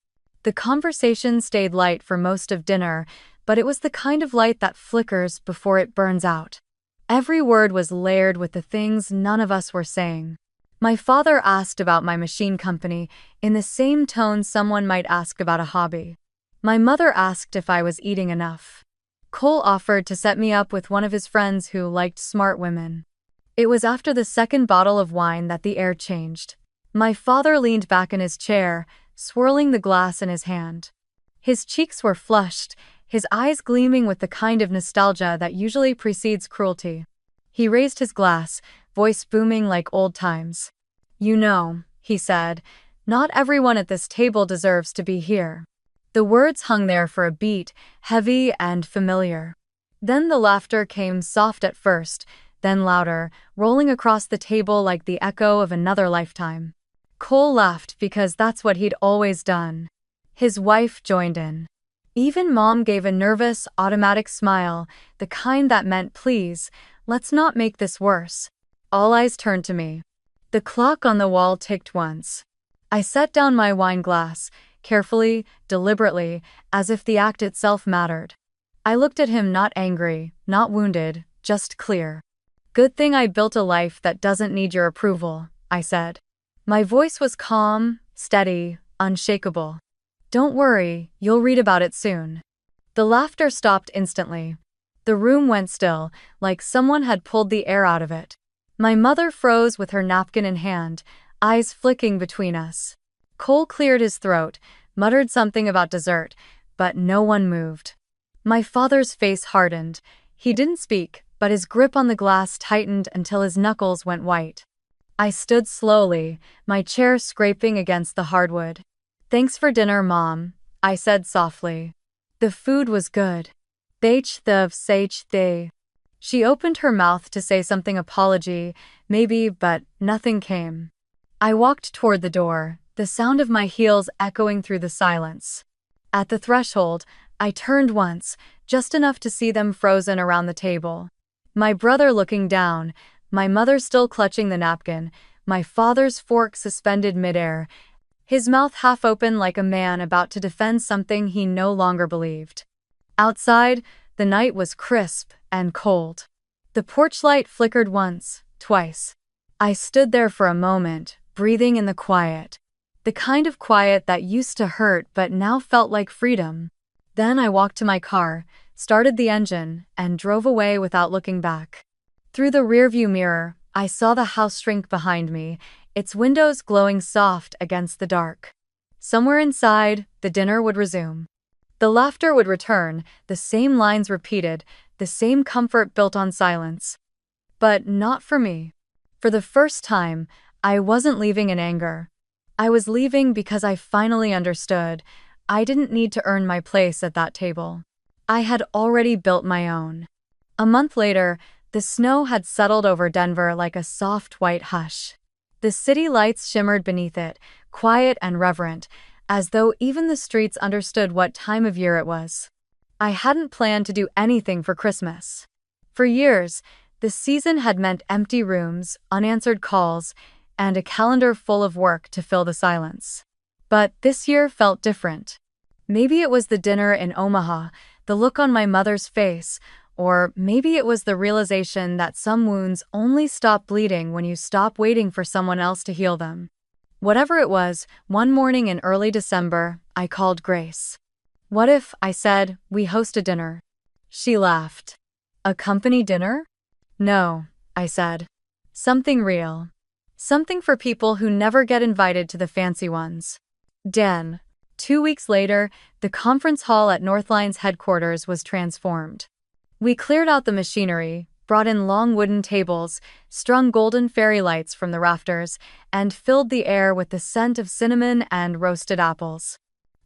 The conversation stayed light for most of dinner, but it was the kind of light that flickers before it burns out. Every word was layered with the things none of us were saying. My father asked about my machine company in the same tone someone might ask about a hobby. My mother asked if I was eating enough. Cole offered to set me up with one of his friends who liked smart women. It was after the second bottle of wine that the air changed. My father leaned back in his chair, swirling the glass in his hand. His cheeks were flushed, his eyes gleaming with the kind of nostalgia that usually precedes cruelty. He raised his glass, voice booming like old times. "You know," he said, "not everyone at this table deserves to be here." The words hung there for a beat, heavy and familiar. Then the laughter came, soft at first, then louder, rolling across the table like the echo of another lifetime. Cole laughed because that's what he'd always done. His wife joined in. Even Mom gave a nervous, automatic smile, the kind that meant, "Please, let's not make this worse." All eyes turned to me. The clock on the wall ticked once. I set down my wine glass, carefully, deliberately, as if the act itself mattered. I looked at him, not angry, not wounded, just clear. "Good thing I built a life that doesn't need your approval," I said. My voice was calm, steady, unshakable. "Don't worry, you'll read about it soon." The laughter stopped instantly. The room went still, like someone had pulled the air out of it. My mother froze with her napkin in hand, eyes flicking between us. Cole cleared his throat, muttered something about dessert, but no one moved. My father's face hardened. He didn't speak, but his grip on the glass tightened until his knuckles went white. I stood slowly, my chair scraping against the hardwood. "Thanks for dinner, Mom," I said softly. "The food was good." They. She opened her mouth to say something, apology, maybe, but nothing came. I walked toward the door, the sound of my heels echoing through the silence. At the threshold, I turned once, just enough to see them frozen around the table. My brother looking down, my mother still clutching the napkin, my father's fork suspended midair, his mouth half open like a man about to defend something he no longer believed. Outside, the night was crisp and cold. The porch light flickered once, twice. I stood there for a moment, breathing in the quiet. The kind of quiet that used to hurt but now felt like freedom. Then I walked to my car, started the engine, and drove away without looking back. Through the rearview mirror, I saw the house shrink behind me, its windows glowing soft against the dark. Somewhere inside, the dinner would resume. The laughter would return, the same lines repeated, the same comfort built on silence. But not for me. For the first time, I wasn't leaving in anger. I was leaving because I finally understood. I didn't need to earn my place at that table. I had already built my own. A month later, the snow had settled over Denver like a soft white hush. The city lights shimmered beneath it, quiet and reverent, as though even the streets understood what time of year it was. I hadn't planned to do anything for Christmas. For years, the season had meant empty rooms, unanswered calls, and a calendar full of work to fill the silence. But this year felt different. Maybe it was the dinner in Omaha, the look on my mother's face, or maybe it was the realization that some wounds only stop bleeding when you stop waiting for someone else to heal them. Whatever it was, one morning in early December, I called Grace. "What if," I said, "we host a dinner?" She laughed. "A company dinner?" "No," I said. "Something real. Something for people who never get invited to the fancy ones." Den. 2 weeks later, the conference hall at Northline's headquarters was transformed. We cleared out the machinery, brought in long wooden tables, strung golden fairy lights from the rafters, and filled the air with the scent of cinnamon and roasted apples.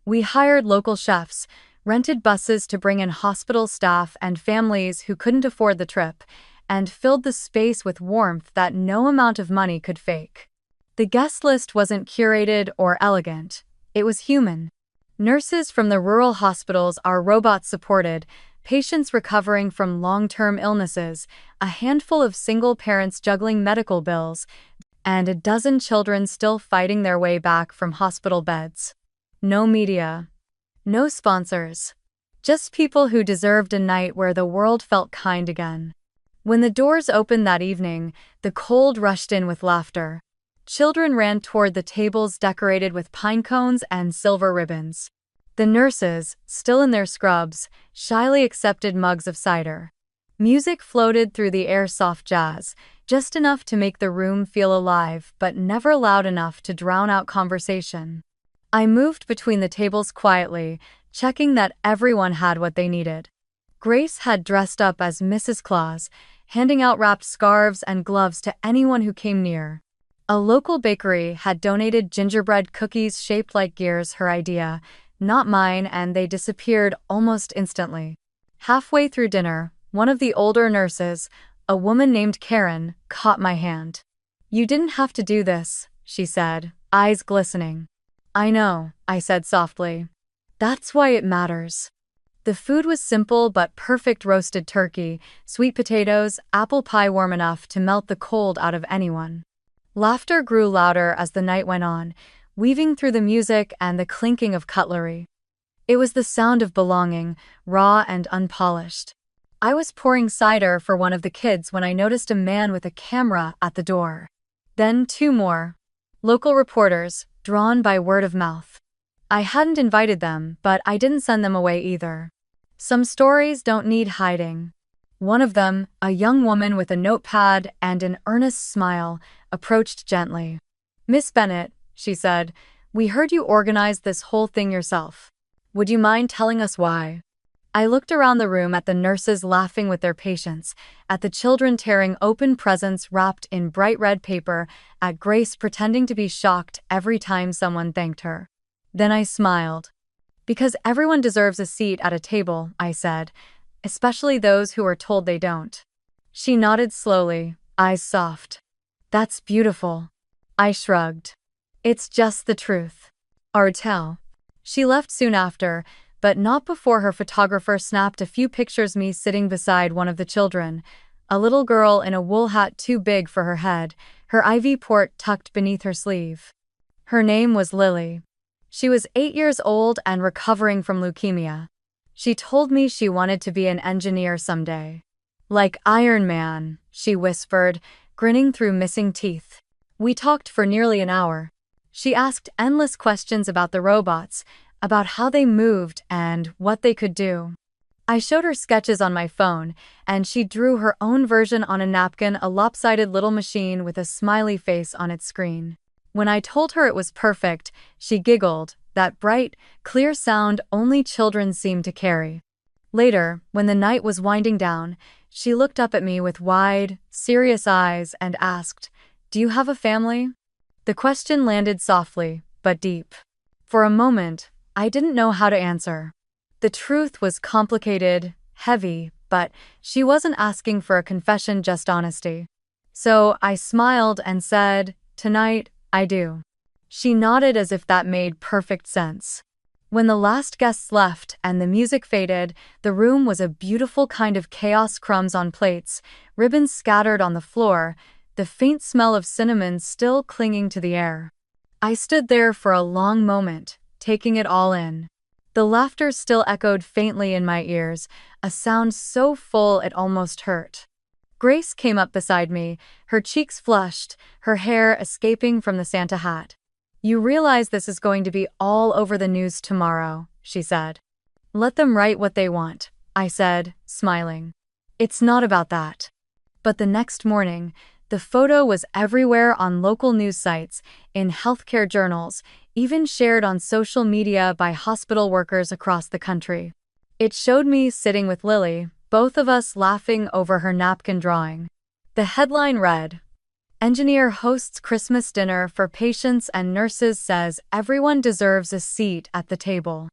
We hired local chefs, rented buses to bring in hospital staff and families who couldn't afford the trip, and filled the space with warmth that no amount of money could fake. The guest list wasn't curated or elegant. It was human. Nurses from the rural hospitals our robots supported, patients recovering from long-term illnesses, a handful of single parents juggling medical bills, and a dozen children still fighting their way back from hospital beds. No media. No sponsors. Just people who deserved a night where the world felt kind again. When the doors opened that evening, the cold rushed in with laughter. Children ran toward the tables decorated with pine cones and silver ribbons. The nurses, still in their scrubs, shyly accepted mugs of cider. Music floated through the air, soft jazz, just enough to make the room feel alive but never loud enough to drown out conversation. I moved between the tables quietly, checking that everyone had what they needed. Grace had dressed up as Mrs. Claus, handing out wrapped scarves and gloves to anyone who came near. A local bakery had donated gingerbread cookies shaped like gears, her idea, not mine, and they disappeared almost instantly. Halfway through dinner, one of the older nurses, a woman named Karen, caught my hand. "You didn't have to do this," she said, eyes glistening. "I know," I said softly. "That's why it matters." The food was simple but perfect: roasted turkey, sweet potatoes, apple pie warm enough to melt the cold out of anyone. Laughter grew louder as the night went on, weaving through the music and the clinking of cutlery. It was the sound of belonging, raw and unpolished. I was pouring cider for one of the kids when I noticed a man with a camera at the door. Then 2 more. Local reporters, drawn by word of mouth. I hadn't invited them, but I didn't send them away either. Some stories don't need hiding. One of them, a young woman with a notepad and an earnest smile, approached gently. "Miss Bennett," she said, "we heard you organized this whole thing yourself. Would you mind telling us why?" I looked around the room at the nurses laughing with their patients, at the children tearing open presents wrapped in bright red paper, at Grace pretending to be shocked every time someone thanked her. Then I smiled. "Because everyone deserves a seat at a table," I said, "especially those who are told they don't." She nodded slowly, eyes soft. "That's beautiful." I shrugged. "It's just the truth." Artel. She left soon after, but not before her photographer snapped a few pictures of me sitting beside one of the children, a little girl in a wool hat too big for her head, her IV port tucked beneath her sleeve. Her name was Lily. She was 8 years old and recovering from leukemia. She told me she wanted to be an engineer someday. "Like Iron Man," she whispered, grinning through missing teeth. We talked for nearly an hour. She asked endless questions about the robots, about how they moved and what they could do. I showed her sketches on my phone, and she drew her own version on a napkin, a lopsided little machine with a smiley face on its screen. When I told her it was perfect, she giggled, that bright, clear sound only children seem to carry. Later, when the night was winding down, she looked up at me with wide, serious eyes and asked, "Do you have a family?" The question landed softly, but deep. For a moment, I didn't know how to answer. The truth was complicated, heavy, but she wasn't asking for a confession, just honesty. So I smiled and said, "Tonight, I do." She nodded as if that made perfect sense. When the last guests left and the music faded, the room was a beautiful kind of chaos: crumbs on plates, ribbons scattered on the floor, the faint smell of cinnamon still clinging to the air. I stood there for a long moment, taking it all in. The laughter still echoed faintly in my ears, a sound so full it almost hurt. Grace came up beside me, her cheeks flushed, her hair escaping from the Santa hat. "You realize this is going to be all over the news tomorrow," she said. "Let them write what they want," I said, smiling. "It's not about that." But the next morning, the photo was everywhere, on local news sites, in healthcare journals, even shared on social media by hospital workers across the country. It showed me sitting with Lily, both of us laughing over her napkin drawing. The headline read, "Engineer hosts Christmas dinner for patients and nurses, says everyone deserves a seat at the table."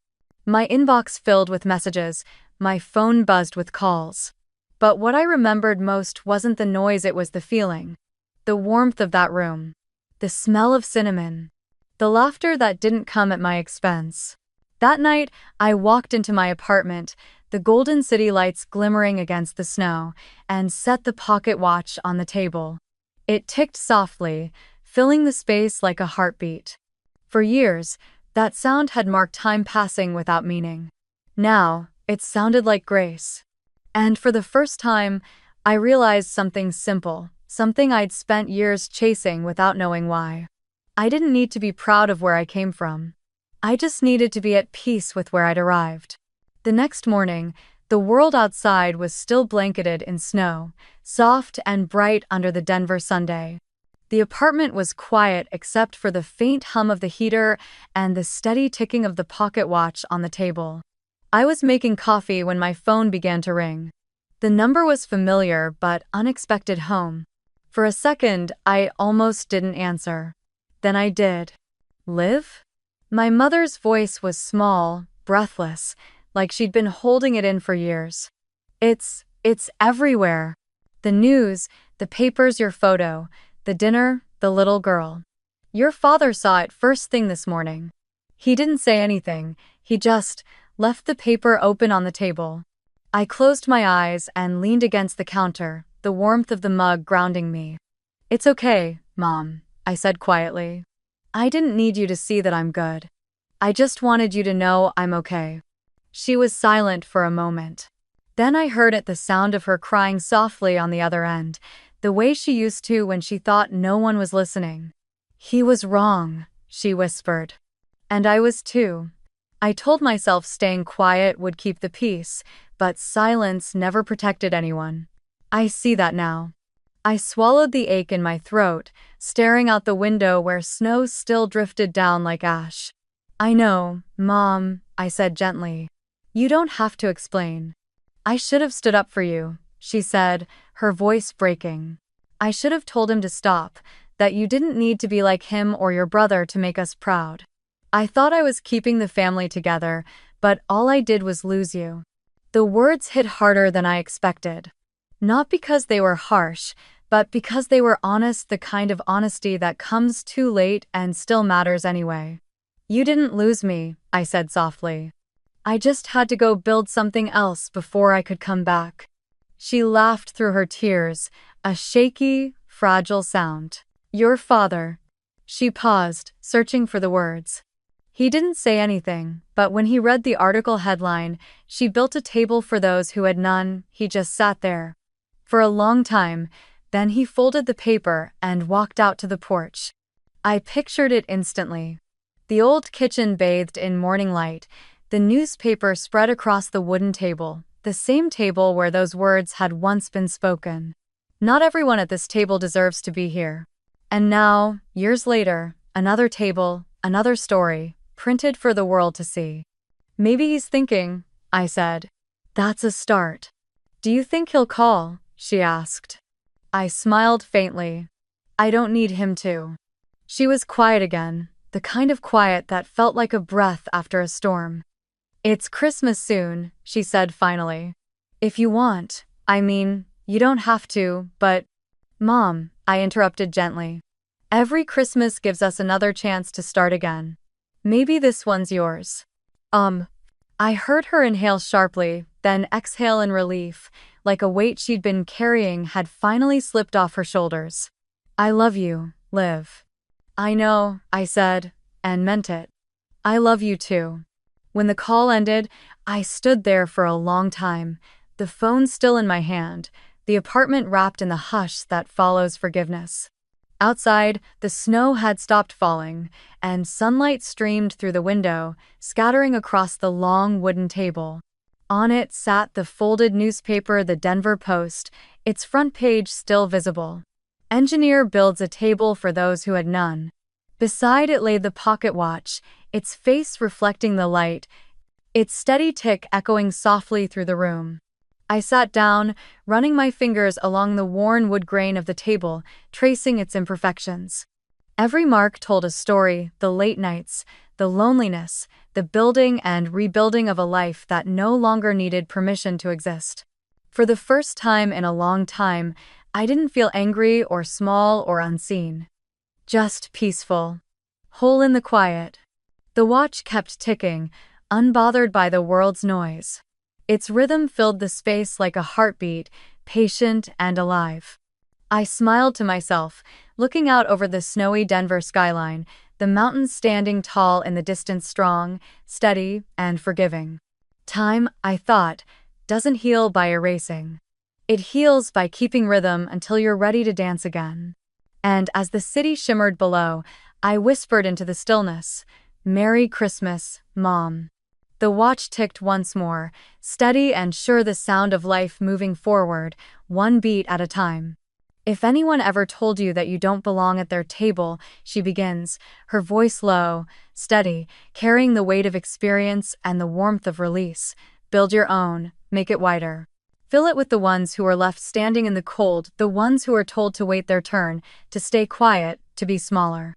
My inbox filled with messages, my phone buzzed with calls. But what I remembered most wasn't the noise, it was the feeling. The warmth of that room. The smell of cinnamon. The laughter that didn't come at my expense. That night, I walked into my apartment, the golden city lights glimmering against the snow, and set the pocket watch on the table. It ticked softly, filling the space like a heartbeat. For years, that sound had marked time passing without meaning. Now, it sounded like grace. And for the first time, I realized something simple, something I'd spent years chasing without knowing why. I didn't need to be proud of where I came from. I just needed to be at peace with where I'd arrived. The next morning, the world outside was still blanketed in snow, soft and bright under the Denver Sunday. The apartment was quiet except for the faint hum of the heater and the steady ticking of the pocket watch on the table. I was making coffee when my phone began to ring. The number was familiar but unexpected: home. For a second, I almost didn't answer. Then I did. "Liv?" My mother's voice was small, breathless, like she'd been holding it in for years. It's everywhere. The news, the papers, your photo, the dinner, the little girl. Your father saw it first thing this morning." He didn't say anything, he just left the paper open on the table. I closed my eyes and leaned against the counter, the warmth of the mug grounding me. "It's okay, Mom," I said quietly. "I didn't need you to see that I'm good. I just wanted you to know I'm okay." She was silent for a moment. Then I heard it, the sound of her crying softly on the other end, the way she used to when she thought no one was listening. "He was wrong," she whispered. And I was too. I told myself staying quiet would keep the peace, but silence never protected anyone. I see that now. I swallowed the ache in my throat, staring out the window where snow still drifted down like ash. "I know, Mom," I said gently. "You don't have to explain." "I should have stood up for you," she said, her voice breaking. "I should have told him to stop, that you didn't need to be like him or your brother to make us proud. I thought I was keeping the family together, but all I did was lose you." The words hit harder than I expected. Not because they were harsh, but because they were honest, the kind of honesty that comes too late and still matters anyway. "You didn't lose me," I said softly. "I just had to go build something else before I could come back." She laughed through her tears, a shaky, fragile sound. "Your father." She paused, searching for the words. "He didn't say anything, but when he read the article headline, 'She built a table for those who had none,' he just sat there. For a long time, then he folded the paper and walked out to the porch. I pictured it instantly. The old kitchen bathed in morning light, the newspaper spread across the wooden table, the same table where those words had once been spoken. Not everyone at this table deserves to be here. And now, years later, another table, another story, printed for the world to see. Maybe he's thinking, I said. That's a start. Do you think he'll call? She asked. I smiled faintly. I don't need him to. She was quiet again, the kind of quiet that felt like a breath after a storm. It's Christmas soon, she said finally. If you want, I mean, you don't have to, but… Mom, I interrupted gently. Every Christmas gives us another chance to start again. Maybe this one's yours. I heard her inhale sharply, then exhale in relief, like a weight she'd been carrying had finally slipped off her shoulders. I love you, Liv. I know, I said, and meant it. I love you too. When the call ended, I stood there for a long time, the phone still in my hand, the apartment wrapped in the hush that follows forgiveness. Outside, the snow had stopped falling, and sunlight streamed through the window, scattering across the long wooden table. On it sat the folded newspaper, the Denver Post, its front page still visible. Engineer builds a table for those who had none. Beside it lay the pocket watch, its face reflecting the light, its steady tick echoing softly through the room. I sat down, running my fingers along the worn wood grain of the table, tracing its imperfections. Every mark told a story, the late nights, the loneliness, the building and rebuilding of a life that no longer needed permission to exist. For the first time in a long time, I didn't feel angry or small or unseen. Just peaceful. Whole in the quiet. The watch kept ticking, unbothered by the world's noise. Its rhythm filled the space like a heartbeat, patient and alive. I smiled to myself, looking out over the snowy Denver skyline, the mountains standing tall in the distance, strong, steady, and forgiving. Time, I thought, doesn't heal by erasing. It heals by keeping rhythm until you're ready to dance again. And as the city shimmered below, I whispered into the stillness, "Merry Christmas, Mom." The watch ticked once more, steady and sure, the sound of life moving forward, one beat at a time. If anyone ever told you that you don't belong at their table, she begins, her voice low, steady, carrying the weight of experience and the warmth of release, build your own, make it wider. Fill it with the ones who are left standing in the cold, the ones who are told to wait their turn, to stay quiet, to be smaller.